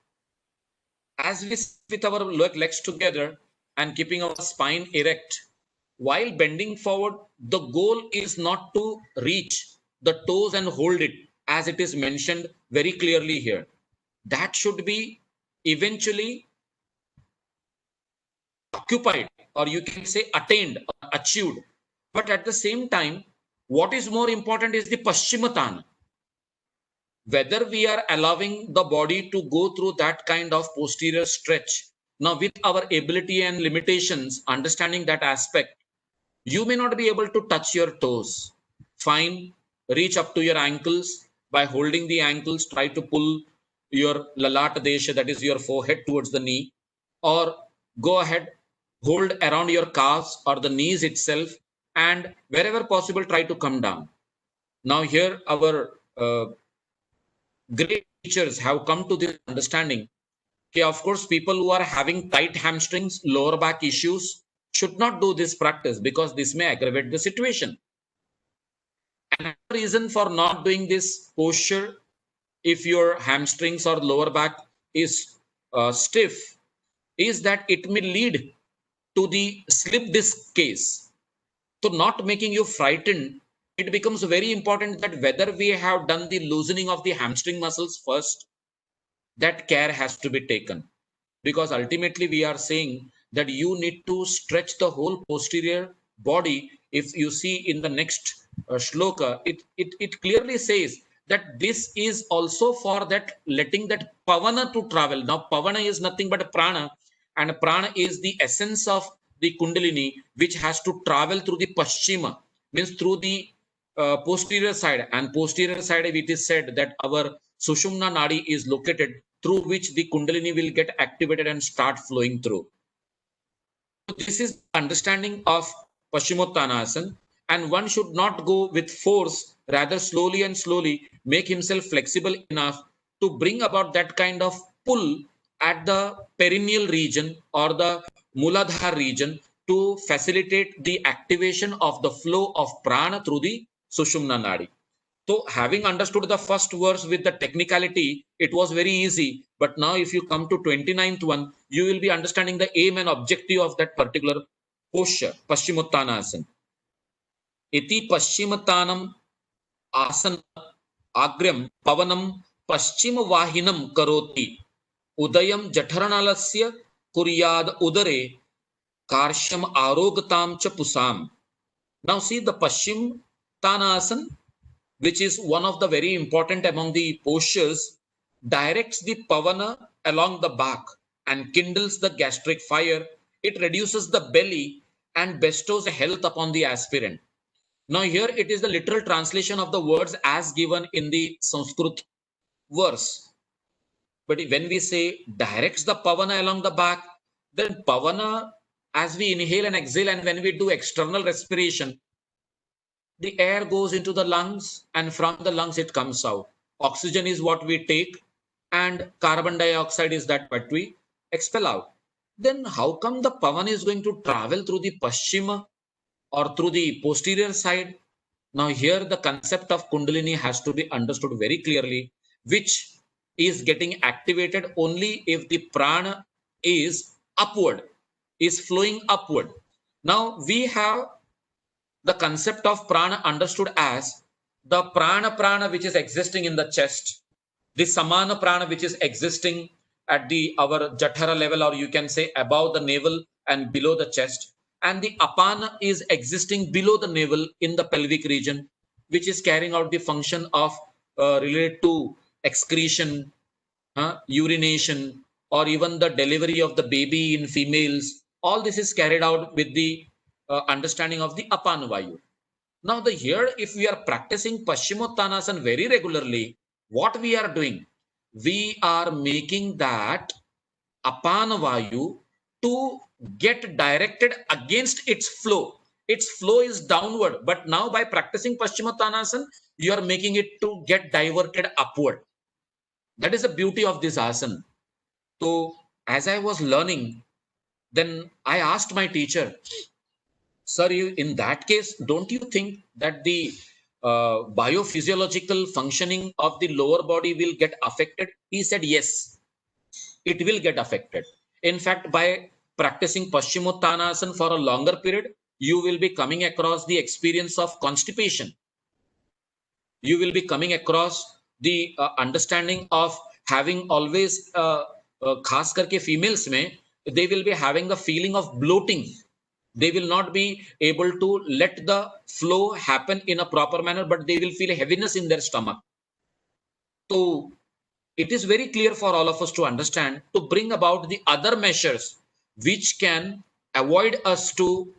As we sit with our legs together and keeping our spine erect, while bending forward, the goal is not to reach the toes and hold it, as it is mentioned very clearly here. That should be eventually occupied, or you can say attained or achieved. But at the same time, what is more important is the Paschimotana. Whether we are allowing the body to go through that kind of posterior stretch. Now, with our ability and limitations, understanding that aspect, you may not be able to touch your toes. Fine, reach up to your ankles. By holding the ankles, try to pull your Lalata Desha, that is your forehead, towards the knee, or go ahead, hold around your calves or the knees itself, and wherever possible, try to come down. Now here our great teachers have come to this understanding. Okay, of course, people who are having tight hamstrings, lower back issues should not do this practice, because this may aggravate the situation. Another reason for not doing this posture, if your hamstrings or lower back is stiff, is that it may lead to the slip disc case. So not making you frightened, it becomes very important that whether we have done the loosening of the hamstring muscles first, that care has to be taken. Because ultimately we are saying that you need to stretch the whole posterior body. If you see in the next shloka, it clearly says that this is also for that letting that pavana to travel. Now pavana is nothing but a prana, and prana is the essence of the kundalini, which has to travel through the paschima, means through the posterior side, and posterior side it is said that our Sushumna Nadi is located, through which the Kundalini will get activated and start flowing through. So this is understanding of Paschimottanasana, and one should not go with force, rather slowly and slowly make himself flexible enough to bring about that kind of pull at the perineal region or the Muladhara region to facilitate the activation of the flow of prana through the Sushumna Nadi. So having understood the first verse with the technicality, it was very easy. But now if you come to 29th one, you will be understanding the aim and objective of that particular posture, Paschimottanasana. Iti Paschimottanam asana agram pavanam paschima vahinam karoti udayam jathranalस्य kuryad udare karsham arogtam cha pusam. Now see the Paschimottanasana, which is one of the very important among the postures, directs the pavana along the back and kindles the gastric fire. It reduces the belly and bestows health upon the aspirant. Now here it is the literal translation of the words as given in the Sanskrit verse. But when we say directs the pavana along the back, then pavana, as we inhale and exhale, and when we do external respiration, the air goes into the lungs, and from the lungs it comes out. Oxygen is what we take, and carbon dioxide is that what we expel out. Then how come the pavan is going to travel through the paschima or through the posterior side? Now here the concept of Kundalini has to be understood very clearly, which is getting activated only if the prana is upward, is flowing upward. Now we have the concept of prana understood as the prana which is existing in the chest, the samana prana which is existing at the our jathara level, or you can say above the navel and below the chest, and the apana is existing below the navel in the pelvic region, which is carrying out the function of related to excretion, urination, or even the delivery of the baby in females. All this is carried out with the understanding of the apana vayu. Now the here, if we are practicing Paschimottanasana very regularly, what we are doing? We are making that apana vayu to get directed against its flow. Its flow is downward, but now by practicing Paschimottanasana, you are making it to get diverted upward. That is the beauty of this asana. So as I was learning, then I asked my teacher, sir, in that case, don't you think that the biophysiological functioning of the lower body will get affected? He said, yes, it will get affected. In fact, by practicing Paschimottanasana for a longer period, you will be coming across the experience of constipation. You will be coming across the understanding of having always, khas karke females mein, they will be having the feeling of bloating. They will not be able to let the flow happen in a proper manner, but they will feel heaviness in their stomach. So it is very clear for all of us to understand, to bring about the other measures which can avoid us to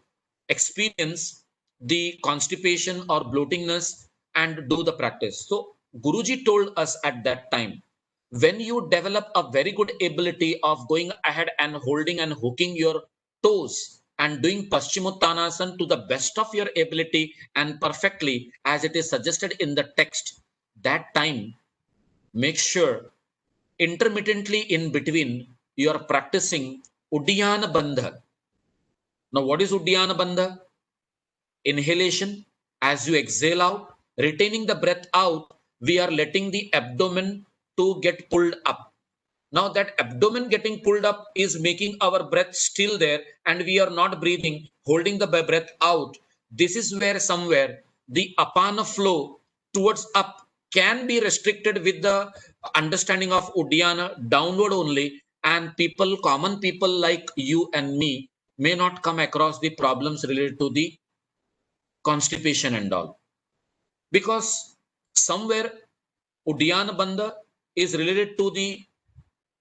experience the constipation or bloatingness and do the practice. So Guruji told us at that time, when you develop a very good ability of going ahead and holding and hooking your toes and doing Paschimottanasana to the best of your ability and perfectly as it is suggested in the text, that time make sure intermittently in between you are practicing Uddiyana Bandha. Now what is Uddiyana Bandha? Inhalation, as you exhale out, retaining the breath out, we are letting the abdomen to get pulled up. Now that abdomen getting pulled up is making our breath still there, and we are not breathing, holding the breath out. This is where somewhere the apana flow towards up can be restricted with the understanding of Uddiyana downward only, and people, common people like you and me, may not come across the problems related to the constipation and all. Because somewhere Uddiyana Bandha is related to the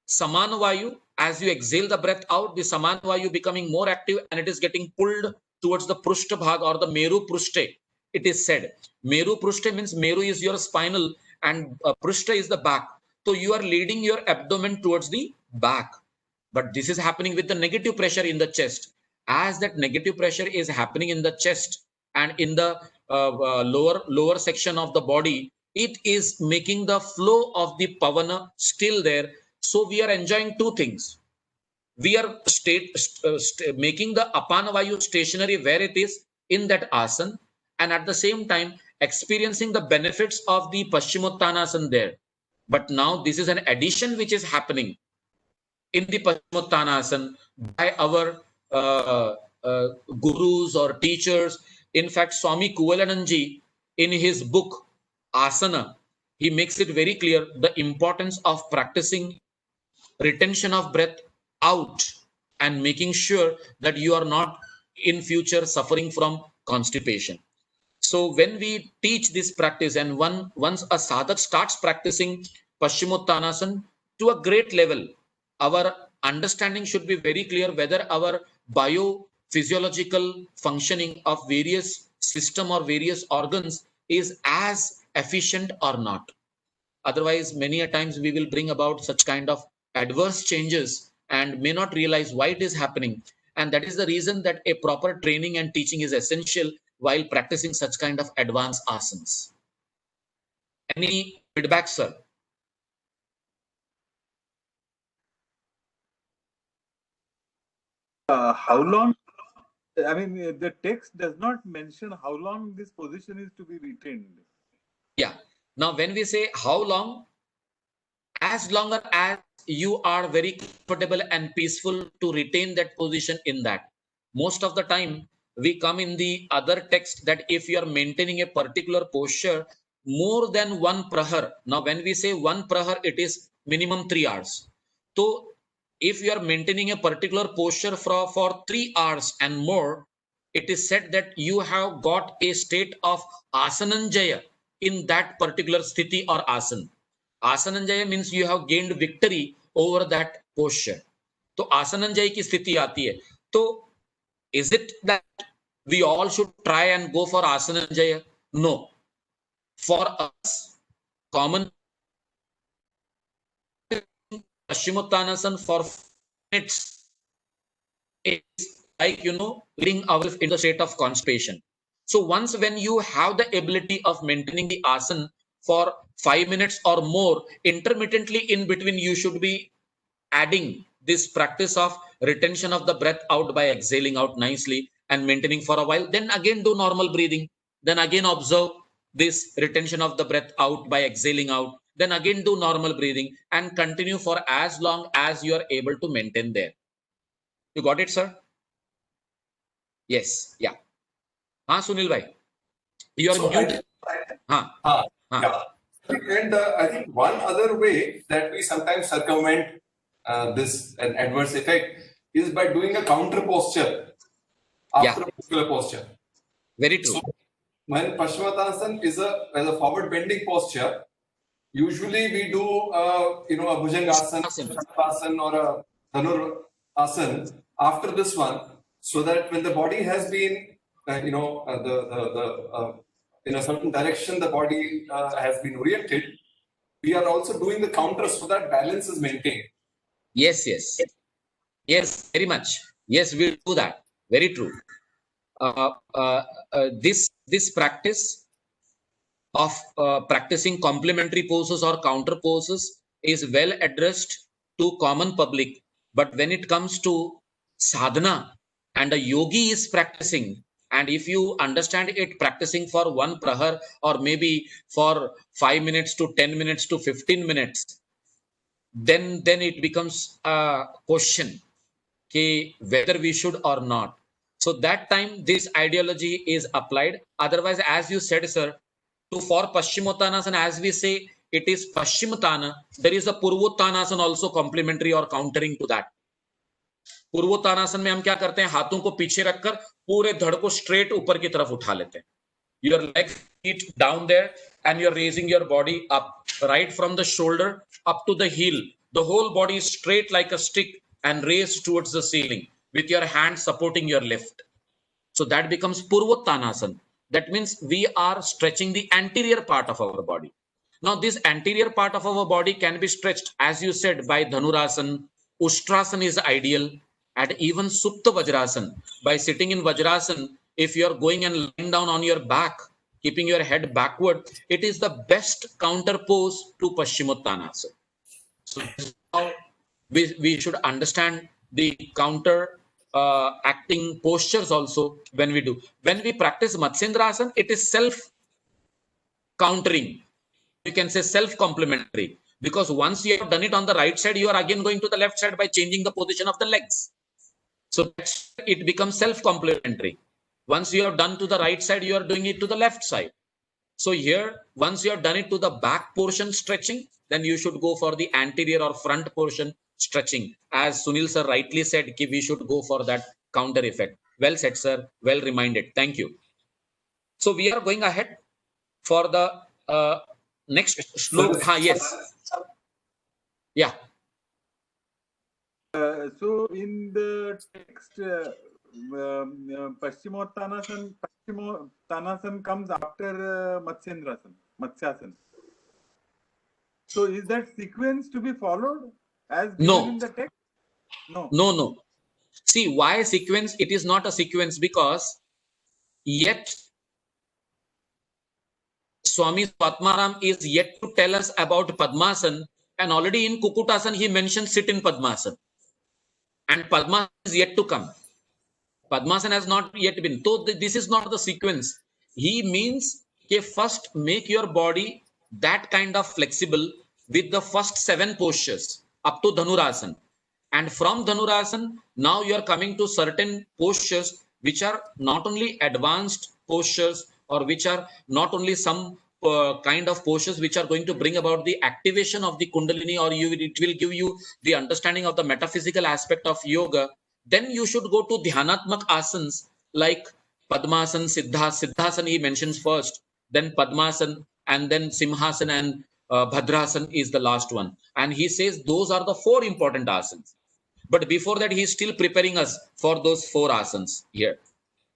Samana Vayu. As you exhale the breath out, the Samana Vayu becoming more active and it is getting pulled towards the Prushta Bhag or the Meru Prushte. it is said. Meru Prushta means Meru is your spinal and Prushta is the back. So you are leading your abdomen towards the back. But this is happening with the negative pressure in the chest. As that negative pressure is happening in the chest and in the lower section of the body, it is making the flow of the pavana still there. So we are enjoying two things. We are making the apana vayu stationary where it is in that asana, and at the same time experiencing the benefits of the Paschimottanasana there. But now this is an addition which is happening in the Paschimottanasana by our gurus or teachers. In fact, Swami Kuvalananji, in his book Asana, he makes it very clear the importance of practicing retention of breath out and making sure that you are not in future suffering from constipation. So when we teach this practice, and once a sadhak starts practicing Paschimottanasana to a great level, our understanding should be very clear whether our biophysiological functioning of various system or various organs is as efficient or not. Otherwise, many a times we will bring about such kind of adverse changes and may not realize why it is happening. And that is the reason that a proper training and teaching is essential while practicing such kind of advanced asanas. Any feedback, sir? How long? I mean, the text does not mention how long this position is to be retained. Yeah. Now, when we say how long, as long as you are very comfortable and peaceful to retain that position in that. Most of the time, we come in the other text that if you are maintaining a particular posture more than one prahar. Now, when we say one prahar, it is minimum 3 hours. So, if you are maintaining a particular posture for 3 hours and more, it is said that you have got a state of asananjaya in that particular sthiti or asana. Asananjaya means you have gained victory over that posture. तो आसनंजय की स्थिति आती है. तो is it that we all should try and go for asananjaya? No. For us, common Paschimottanasana for minutes is like, leading ourselves in the state of constipation. So once when you have the ability of maintaining the asana for 5 minutes or more, intermittently in between, you should be adding this practice of retention of the breath out by exhaling out nicely and maintaining for a while. Then again do normal breathing. Then again observe this retention of the breath out by exhaling out. Then again do normal breathing and continue for as long as you are able to maintain there. You got it, sir? Yes. Yeah. Sunil bhai. You are mute. Yeah. And I think one other way that we sometimes circumvent this an adverse effect is by doing a counter posture after a muscular posture. Very true. So when Paschimottanasana is a forward bending posture, usually we do a Bhujangasana or a Dhanurasana after this one, so that when the body has been in a certain direction, the body has been oriented, we are also doing the counter so that balance is maintained. Yes, very much. Yes, we'll do that. Very true. This practice of practicing complementary poses or counter poses is well addressed to common public. But when it comes to sadhana and a yogi is practicing, and if you understand it practicing for one prahar or maybe for 5 minutes to 10 minutes to 15 minutes, then it becomes a question whether we should or not. So that time this ideology is applied. Otherwise, as you said, sir, for Paschimottanasana, as we say, it is Paschimottana. There is a Purvottanasana also complementary or countering to that. Purvottanasana में हम क्या करते हैं, हाथों को पीछे रखकर पूरे धड़ को स्ट्रेट ऊपर की तरफ उठा लेते हैं. Your legs feet down there and you're raising your body up, right from the shoulder up to the heel. The whole body is straight like a stick and raised towards the ceiling with your hand supporting your left. So that becomes Purvottanasana. That means we are stretching the anterior part of our body. Now, this anterior part of our body can be stretched, as you said, by Dhanurasana. Ustrasana is ideal, and even Supta Vajrasana. By sitting in Vajrasana, if you are going and lying down on your back, keeping your head backward, it is the best counter pose to Paschimottanasana. So this is how we should understand the counter acting postures also when we do. When we practice Matsyendrasana, it is self countering. You can say self complementary, because once you have done it on the right side, you are again going to the left side by changing the position of the legs. So it becomes self complementary. Once you have done to the right side, you are doing it to the left side. So here, once you have done it to the back portion stretching, then you should go for the anterior or front portion stretching. As Sunil sir rightly said, we should go for that counter effect. Well said, sir. Well reminded. Thank you. So we are going ahead for the next shloka. Yes. Yeah. So in the text, Paschimottanasana comes after Matsyasana. So is that sequence to be followed as given in the text? No. No. See, why sequence? It is not a sequence because yet Swami Swatmaram is yet to tell us about Padmasana, and already in Kukutasana he mentioned sit in Padmasana, and Padmasana is yet to come. Padmasana has not yet been. So this is not the sequence. He means okay, first make your body that kind of flexible with the first 7 postures up to Dhanurasana. And from Dhanurasana, now you are coming to certain postures which are not only advanced postures, or which are not only some kind of postures which are going to bring about the activation of the Kundalini, or it will give you the understanding of the metaphysical aspect of yoga. Then you should go to Dhyanatmak asanas like Padmasana, Siddhasana he mentions first, then Padmasana, and then Simhasana, and Bhadrasana is the last one. And he says those are the 4 important asanas. But before that, he is still preparing us for those 4 asanas here.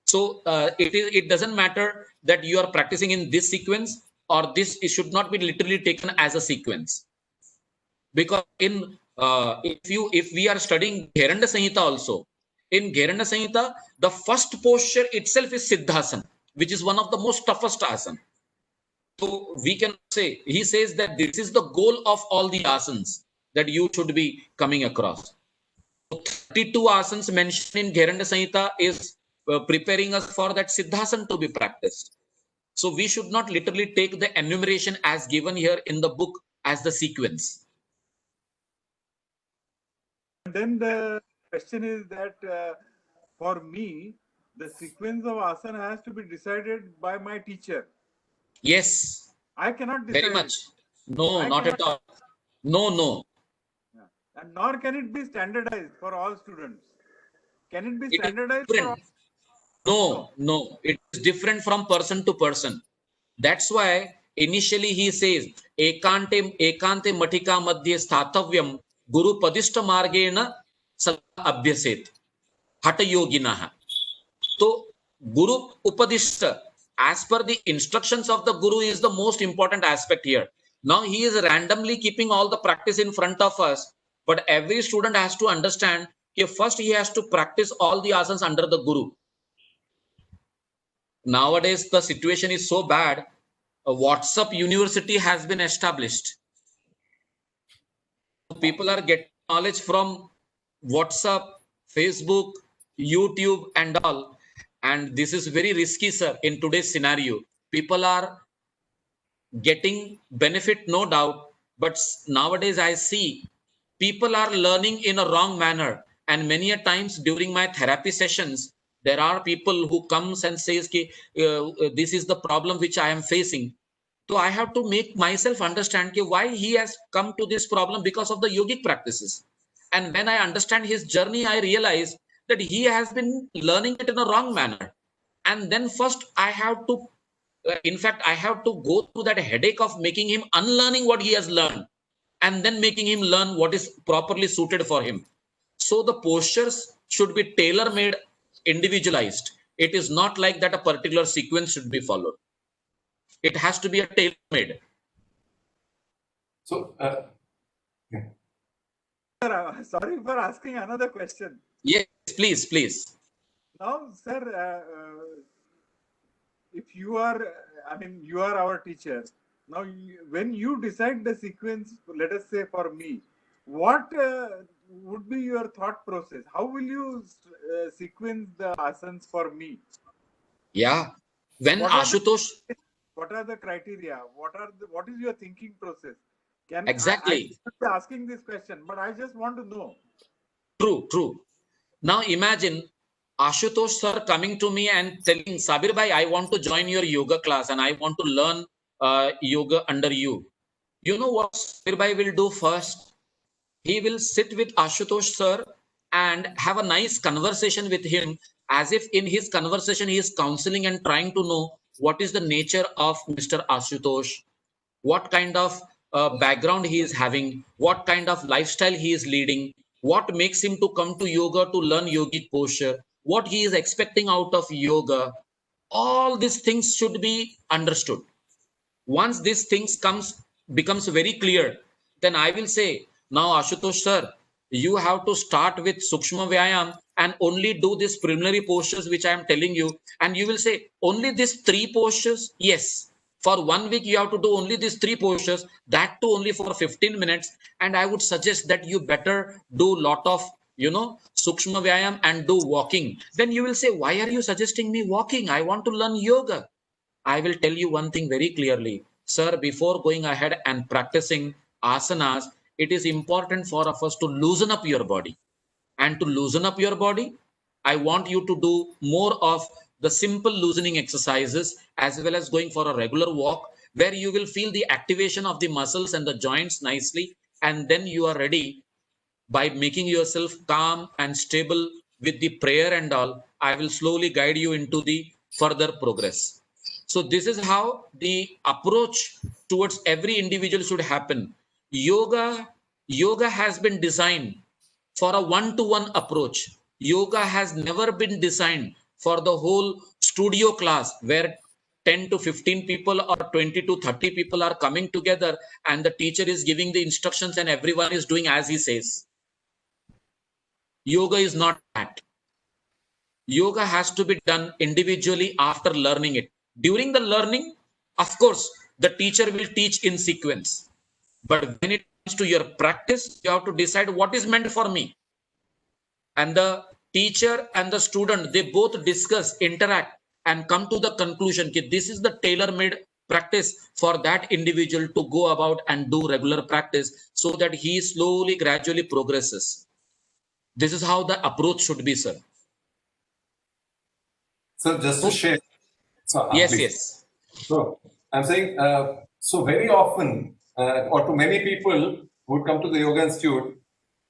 So it doesn't matter that you are practicing in this sequence or this. It should not be literally taken as a sequence, because in if we are studying Gheranda Samhita also, in Gheranda Samhita, the first posture itself is Siddhasana, which is one of the most toughest asana. So we can say, he says that this is the goal of all the asanas that you should be coming across. 32 asanas mentioned in Gheranda Samhita is preparing us for that Siddhasana to be practiced. So we should not literally take the enumeration as given here in the book as the sequence. And then the question is that for me, the sequence of asana has to be decided by my teacher. Yes. I cannot decide. Very much. No, not at all. No. Yeah. And nor can it be standardized for all students. Can it be standardized for all? No. It is different from person to person. That's why initially he says, Ekante matika madhye sthathavyam guru padishta margena abhyaset hatha yoginaha. So guru upadishta, as per the instructions of the guru, is the most important aspect here. Now he is randomly keeping all the practice in front of us, but every student has to understand that first he has to practice all the asanas under the guru. Nowadays the situation is so bad, a WhatsApp university has been established. People are getting knowledge from WhatsApp, Facebook, YouTube and all. And this is very risky, sir, in today's scenario. People are getting benefit, no doubt, but nowadays I see people are learning in a wrong manner. And many a times during my therapy sessions, there are people who comes and says, this is the problem which I am facing. So I have to make myself understand why he has come to this problem, because of the yogic practices. And when I understand his journey, I realize that he has been learning it in a wrong manner. And then first I have to, in fact, I have to go through that headache of making him unlearning what he has learned, and then making him learn what is properly suited for him. So the postures should be tailor-made, individualized. It is not like that a particular sequence should be followed. It has to be a tailor-made. So, Sir, sorry for asking another question. Yes, please, please. Now, sir, if you are, I mean, you are our teacher. Now, when you decide the sequence, let us say for me, what would be your thought process? How will you sequence the asanas for me? Yeah. When Ashutosh... What are the criteria? What is your thinking process? Exactly. I asking this question, but I just want to know. True. Now imagine Ashutosh sir coming to me and telling, Sabir bhai, I want to join your yoga class and I want to learn yoga under you. You know what Sabir bhai will do first? He will sit with Ashutosh sir and have a nice conversation with him, as if in his conversation he is counseling and trying to know what is the nature of Mr. Ashutosh, what kind of background he is having, what kind of lifestyle he is leading, what makes him to come to yoga to learn yogic posture, what he is expecting out of yoga. All these things should be understood. Once these things becomes very clear, then I will say, now Ashutosh sir, you have to start with Sukshma Vyayam and only do these preliminary postures which I am telling you. And you will say, only these 3 postures? Yes. For 1 week, you have to do only these 3 postures, that too only for 15 minutes. And I would suggest that you better do lot of, Sukshma Vyayam and do walking. Then you will say, why are you suggesting me walking? I want to learn yoga. I will tell you one thing very clearly. Sir, before going ahead and practicing asanas, it is important for us to loosen up your body. And to loosen up your body, I want you to do more of the simple loosening exercises as well as going for a regular walk where you will feel the activation of the muscles and the joints nicely. And then you are ready by making yourself calm and stable with the prayer and all. I will slowly guide you into the further progress. So this is how the approach towards every individual should happen. Yoga has been designed for a one-to-one approach. Yoga has never been designed for the whole studio class where 10 to 15 people or 20 to 30 people are coming together and the teacher is giving the instructions and everyone is doing as he says. Yoga is not that. Yoga has to be done individually after learning it. During the learning, of course, the teacher will teach in sequence. But when it comes to your practice, you have to decide what is meant for me. And the teacher and the student, they both discuss, interact, and come to the conclusion that this is the tailor-made practice for that individual to go about and do regular practice so that he slowly, gradually progresses. This is how the approach should be, sir. So just to share. Yes. So I'm saying, so very often, or to many people who would come to the Yoga Institute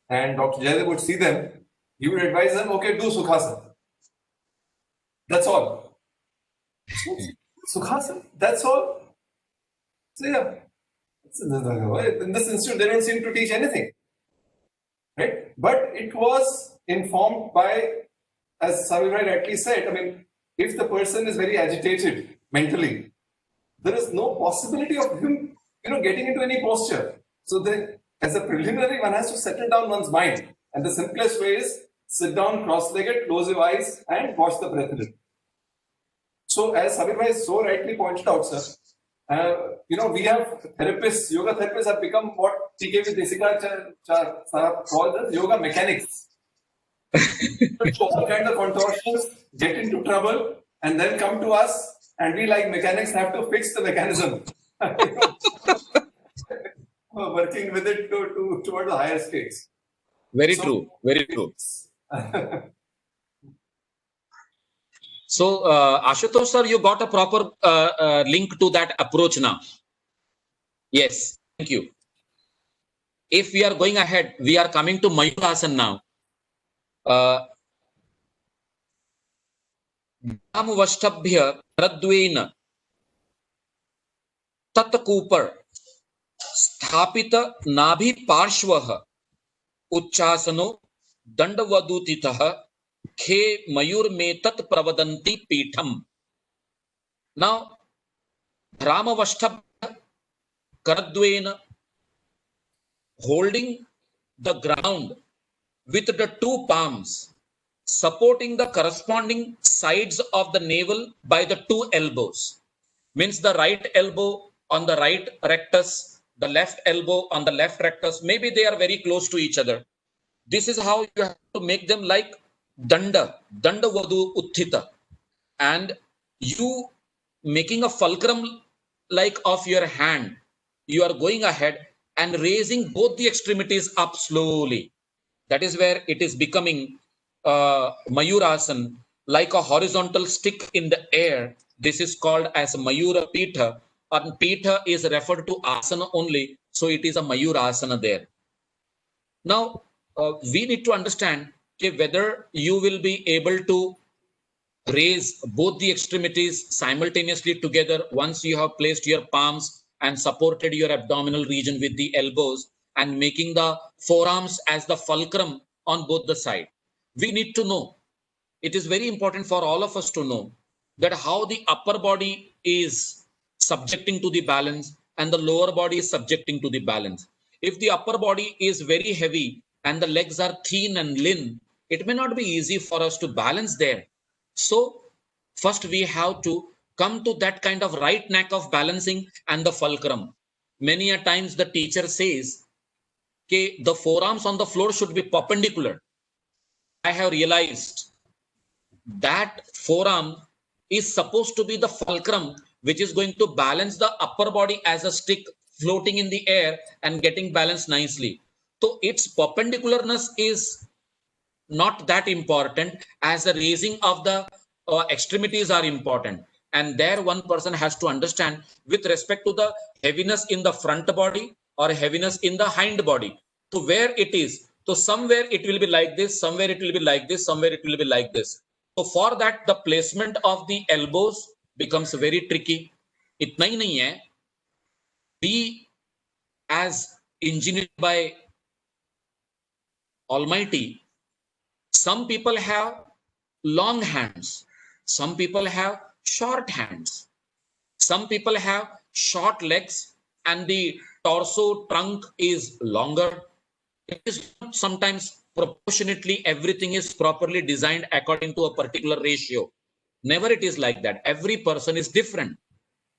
and Dr. Jayadev would see them, he would advise them, okay, do Sukhasana. That's all. Sukhasana, that's all. So yeah, in this institute, they don't seem to teach anything. Right? But it was informed by, as Sabir bhai rightly said, I mean, if the person is very agitated mentally, there is no possibility of him, getting into any posture. So then, as a preliminary, one has to settle down one's mind. And the simplest way is sit down cross-legged, close your eyes, and watch the breath in. So, as Sabir bhai so rightly pointed out, sir, we have therapists, yoga therapists have become what TKV Desikar called as yoga mechanics. All kinds of contortions, get into trouble, and then come to us, and we like mechanics have to fix the mechanism. Working with it toward the higher states. Very true. So, Ashutosh sir, you got a proper link to that approach now. Yes, thank you. If we are going ahead, we are coming to Mayurasana now. Vastabhya Radvena Tatkupar Sthapita Nabhi Parshvaha Uchasano Dandavadutitaha Khe mayur metat pravadanti pitham. Now, Ramavashta Karadvena, holding the ground with the two palms, supporting the corresponding sides of the navel by the two elbows. Means the right elbow on the right rectus, the left elbow on the left rectus. Maybe they are very close to each other. This is how you have to make them like danda vadu utthita. And you making a fulcrum like of your hand, you are going ahead and raising both the extremities up slowly. That is where it is becoming mayurasan, like a horizontal stick in the air. This is called as mayura pitha, and pitha is referred to asana only, so it is a mayurasana there. Now we need to understand whether you will be able to raise both the extremities simultaneously together once you have placed your palms and supported your abdominal region with the elbows and making the forearms as the fulcrum on both the side. We need to know, it is very important for all of us to know that how the upper body is subjecting to the balance and the lower body is subjecting to the balance. If the upper body is very heavy and the legs are thin and lean, it may not be easy for us to balance there. So first we have to come to that kind of right neck of balancing and the fulcrum. Many a times the teacher says, okay, the forearms on the floor should be perpendicular. I have realized that forearm is supposed to be the fulcrum which is going to balance the upper body as a stick floating in the air and getting balanced nicely. So its perpendicularness is not that important as the raising of the extremities are important. And there one person has to understand with respect to the heaviness in the front body or heaviness in the hind body. So where it is, so somewhere it will be like this, somewhere it will be like this, somewhere it will be like this. So for that, the placement of the elbows becomes very tricky. Itna hi nahi hai. We as engineered by Almighty, some people have long hands, some people have short hands, some people have short legs and the torso trunk is longer. It is not sometimes proportionately everything is properly designed according to a particular ratio. Never it is like that. Every person is different.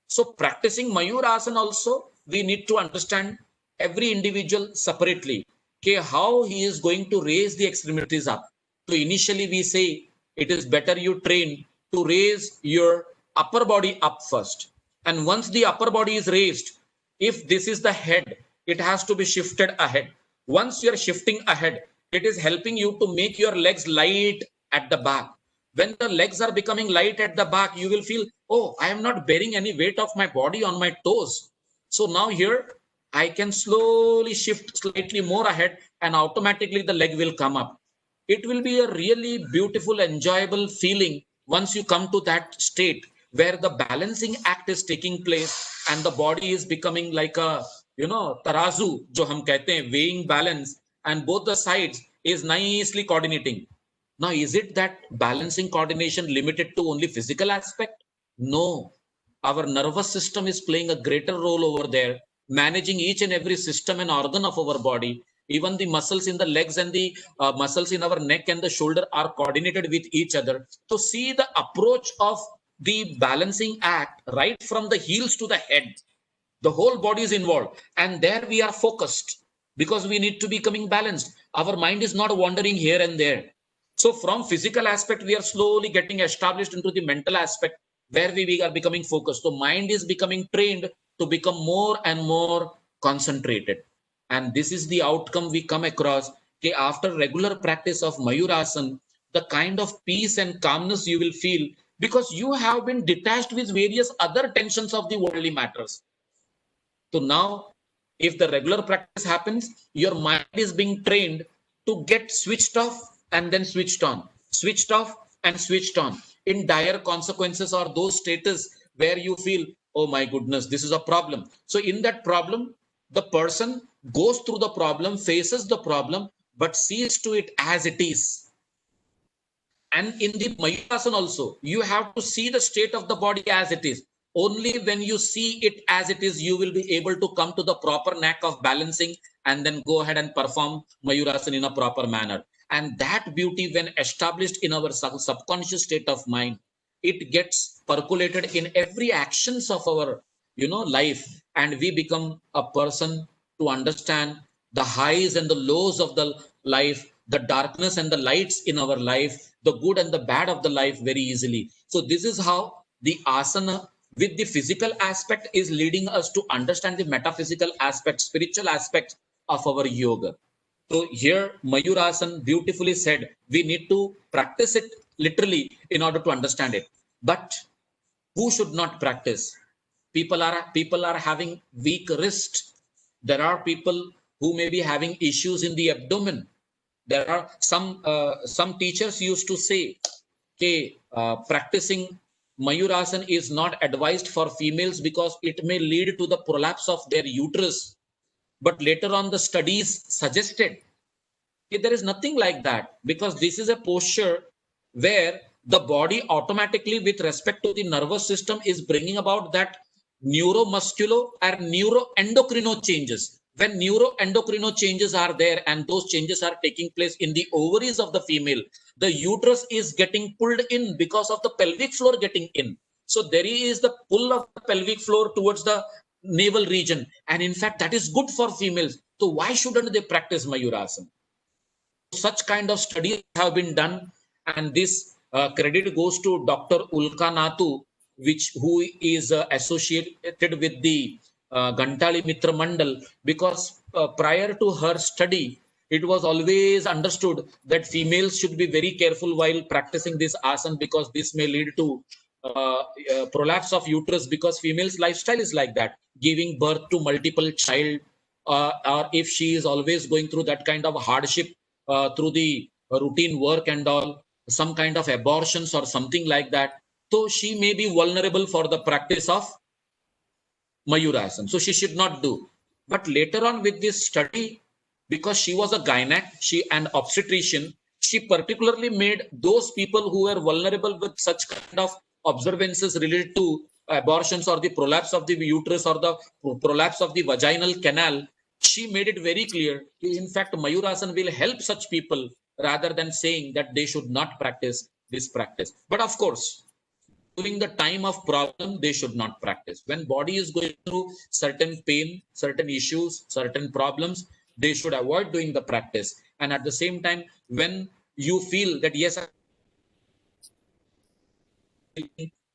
So practicing Mayurasana also, we need to understand every individual separately. Okay, how he is going to raise the extremities up. So initially we say it is better you train to raise your upper body up first. And once the upper body is raised, if this is the head, it has to be shifted ahead. Once you are shifting ahead, it is helping you to make your legs light at the back. When the legs are becoming light at the back, you will feel, oh, I am not bearing any weight of my body on my toes. So now here, I can slowly shift slightly more ahead and automatically the leg will come up. It will be a really beautiful, enjoyable feeling once you come to that state where the balancing act is taking place and the body is becoming like a, tarazu, jo hum kehte hain, weighing balance, and both the sides is nicely coordinating. Now, is it that balancing coordination limited to only physical aspect? No. Our nervous system is playing a greater role over there, managing each and every system and organ of our body. Even the muscles in the legs and the muscles in our neck and the shoulder are coordinated with each other. So see the approach of the balancing act right from the heels to the head. The whole body is involved. And there we are focused because we need to be becoming balanced. Our mind is not wandering here and there. So from physical aspect, we are slowly getting established into the mental aspect where we are becoming focused. So mind is becoming trained to become more and more concentrated. And this is the outcome we come across. Okay, after regular practice of Mayurasana, the kind of peace and calmness you will feel because you have been detached with various other tensions of the worldly matters. So now, if the regular practice happens, your mind is being trained to get switched off and then switched on, switched off and switched on. In dire consequences or those status where you feel, oh my goodness, this is a problem. So in that problem, the person goes through the problem, faces the problem, but sees to it as it is. And in the Mayurasana also, you have to see the state of the body as it is. Only when you see it as it is, you will be able to come to the proper knack of balancing and then go ahead and perform Mayurasana in a proper manner. And that beauty, when established in our subconscious state of mind, it gets percolated in every actions of our life, and we become a person to understand the highs and the lows of the life, the darkness and the lights in our life, the good and the bad of the life very easily. So this is how the asana with the physical aspect is leading us to understand the metaphysical aspect, spiritual aspect of our yoga. So here Mayurasana beautifully said, we need to practice it literally in order to understand it. But who should not practice? People are having weak wrist. There are people who may be having issues in the abdomen. There are some teachers used to say, okay, practicing Mayurasana is not advised for females because it may lead to the prolapse of their uterus. But later on, the studies suggested there is nothing like that, because this is a posture where the body automatically, with respect to the nervous system, is bringing about that neuromuscular or neuroendocrino changes. When neuroendocrino changes are there and those changes are taking place in the ovaries of the female, the uterus is getting pulled in because of the pelvic floor getting in. So there is the pull of the pelvic floor towards the navel region, and in fact that is good for females. So why shouldn't they practice Mayurasana? Such kind of studies have been done, and this credit goes to Dr. Ulka Nathu, who is associated with the Gantali Mitra Mandal, because prior to her study, it was always understood that females should be very careful while practicing this asana, because this may lead to prolapse of uterus, because females' lifestyle is like that, giving birth to multiple child, or if she is always going through that kind of hardship through the routine work and all, some kind of abortions or something like that. So she may be vulnerable for the practice of Mayurasana. So she should not do. But later on with this study, because she was a gynec, and obstetrician, she particularly made those people who were vulnerable with such kind of observances related to abortions or the prolapse of the uterus or the prolapse of the vaginal canal. She made it very clear, in fact, Mayurasana will help such people, rather than saying that they should not practice this practice. But of course, during the time of problem, they should not practice. When body is going through certain pain, certain issues, certain problems, they should avoid doing the practice. And at the same time, when you feel that, yes,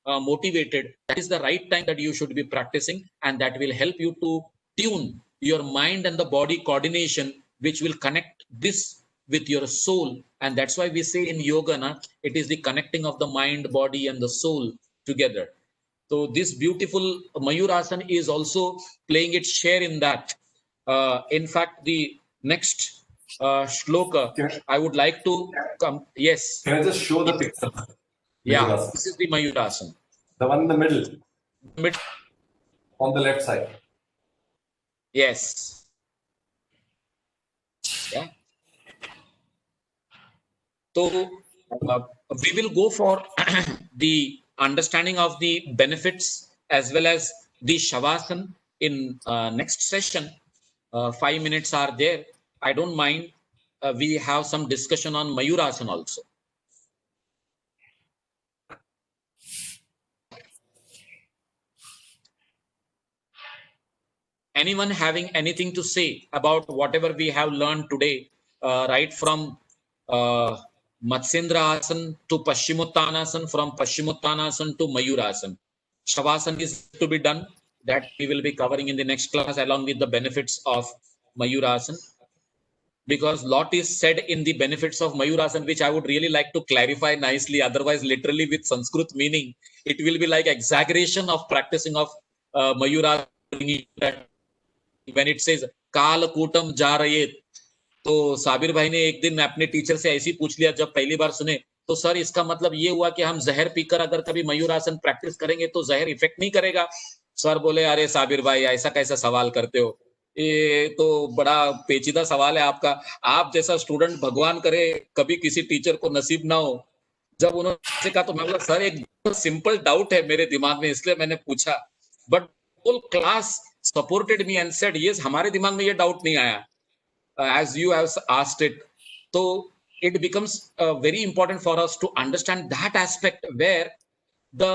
motivated, that is the right time that you should be practicing, and that will help you to tune your mind and the body coordination, which will connect this with your soul. And that's why we say in yoga, it is the connecting of the mind, body, and the soul together. So this beautiful Mayurasana is also playing its share in that. In fact, the next shloka, I would like to come. Yes. Can I just show the picture? Yeah, this is the Mayurasana. The one in the middle. On the left side. Yes. Yeah. So we will go for the understanding of the benefits as well as the Shavasana in next session. 5 minutes are there. I don't mind. We have some discussion on Mayurasana also. Anyone having anything to say about whatever we have learned today, right from Matsyendra Asana to Paschimottanasana, from Paschimottanasana to Mayurasana. Shavasana is to be done. That we will be covering in the next class, along with the benefits of Mayurasana. Because lot is said in the benefits of Mayurasana, which I would really like to clarify nicely. Otherwise, literally with Sanskrit meaning, it will be like exaggeration of practicing of Mayurasana. When it says काल कूटम जारयेत, तो साबिर भाई ने एक दिन अपने teacher से ऐसी पूछ लिया जब पहली बार सुने, तो सर इसका मतलब ये हुआ कि हम जहर पीकर अगर कभी मयूरासन प्रैक्टिस करेंगे तो जहर इफेक्ट नहीं करेगा? सर बोले, अरे साबिर भाई ऐसा कैसा सवाल करते हो, ये तो बड़ा पेचीदा सवाल है आपका। आप जैसा स्टूडेंट भगवान करे कभी किसी टीचर को नसीब ना हो, जब उन्होंने कहा तो मैं बोला सर एक सिंपल डाउट है मेरे दिमाग में, इसलिए मैंने पूछा, but whole class supported me and said yes, हमारे दिमाग में ये डाउट नहीं आया as you have asked it. तो it becomes very important for us to understand that aspect where the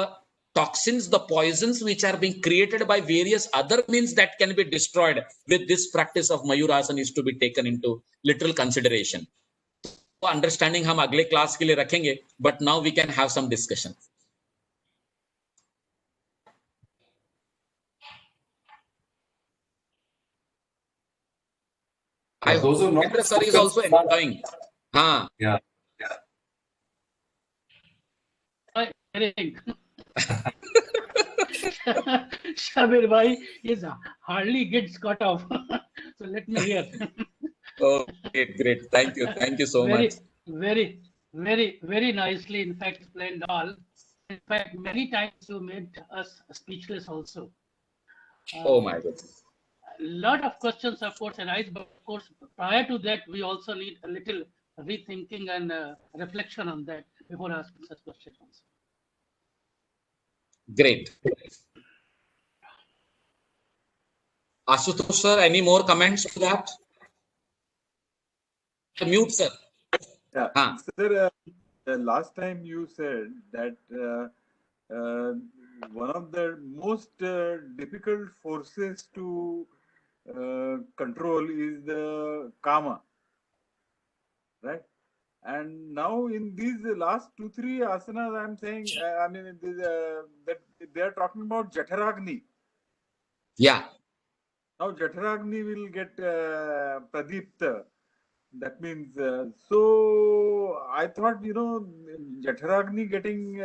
toxins, the poisons which are being created by various other means that can be destroyed with this practice of Mayurasana is to be taken into literal consideration. तो understanding हम अगले class के लिए रखेंगे, but now we can have some discussion. I hope those are not Kendra sir is also enjoying. हाँ. Yeah. Shabir bhai is hardly gets cut off. So let me hear. Oh, great. Thank you so much. Very nicely, in fact, explained all. In fact, many times you made us speechless also. Oh my goodness. A lot of questions, of course, arise, but of course, prior to that, we also need a little rethinking and reflection on that before asking such questions. Great. Ashutosh sir, any more comments to that? Mute sir. Yeah. Sir, last time you said that one of the most difficult forces to control is the kama, right? And now in these last 2-3 asanas, I'm saying, I mean, that they are talking about Jatharagni. Yeah. Now Jatharagni will get Pradipta. That means, so I thought, Jatharagni getting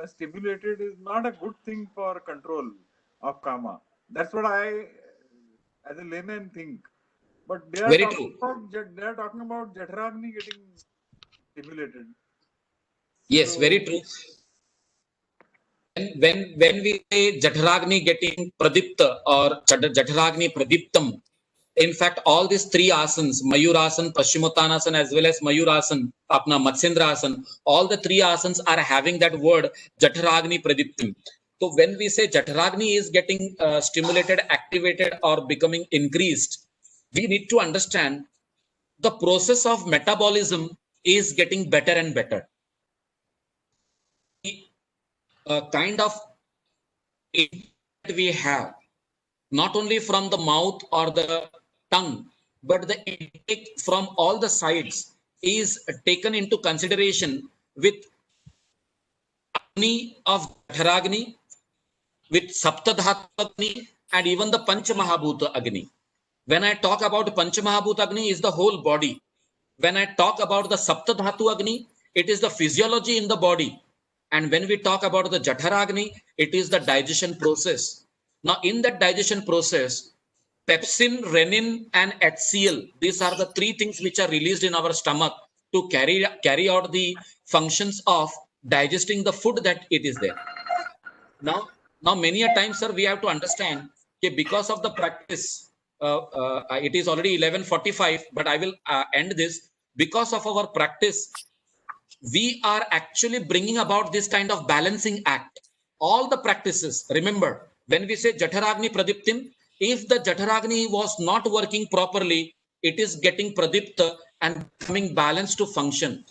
stimulated is not a good thing for control of kama. That's what I, as a layman, think. But they are Very talking true. They are talking about Jatharagni getting stimulated. Yes, so, very true. When we say Jatharagni getting Pradipta or Jatharagni Pradiptam, in fact, all these three asanas, Mayurasana, Paschimottanasana, as well as Mayurasana, apna Matsyendrasana, all the three asanas are having that word Jatharagni Pradiptam. So when we say Jatharagni is getting stimulated, activated, or becoming increased, we need to understand the process of metabolism is getting better and better. Kind of that we have, not only from the mouth or the tongue, but the intake from all the sides is taken into consideration with Agni of Jatharagni, with Saptadhatu Agni, and even the Panchamahabhuta Agni. When I talk about Panchamahabhuta Agni, is the whole body. When I talk about the Saptadhatu Agni, it is the physiology in the body. And when we talk about the Jatharagni, it is the digestion process. Now, in that digestion process, pepsin, renin, and HCl, these are the three things which are released in our stomach to carry out the functions of digesting the food that it is there. Now many a times, sir, we have to understand that because of the practice, it is already 11:45, but I will end this. Because of our practice, we are actually bringing about this kind of balancing act. All the practices, remember, when we say Jatharagni Pradiptim, if the Jatharagni was not working properly, it is getting Pradipta and becoming balanced to function.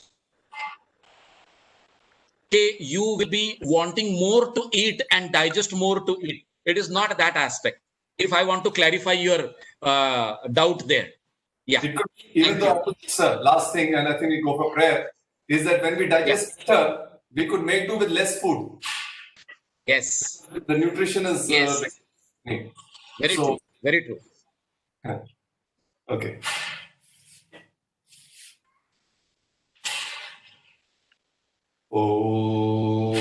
Okay, you will be wanting more to eat and digest more to eat. It is not that aspect. If I want to clarify your doubt there. Yeah. It could be even the opposite, sir. Last thing, and I think we go for prayer, is that when we digest better, we could make do with less food. Yes. The nutrition is very true. Very true. Okay. Oh.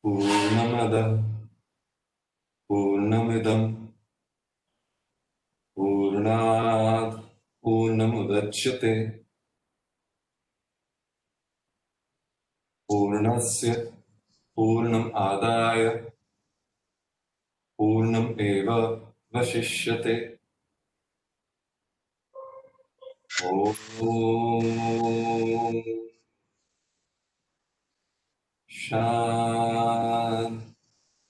Purnamada Purnamidam Purnad पूर्णमुदच्यते पूर्णस्य पूर्णम् आदाय पूर्णम् एव वशिष्यते। ॐ शान्ति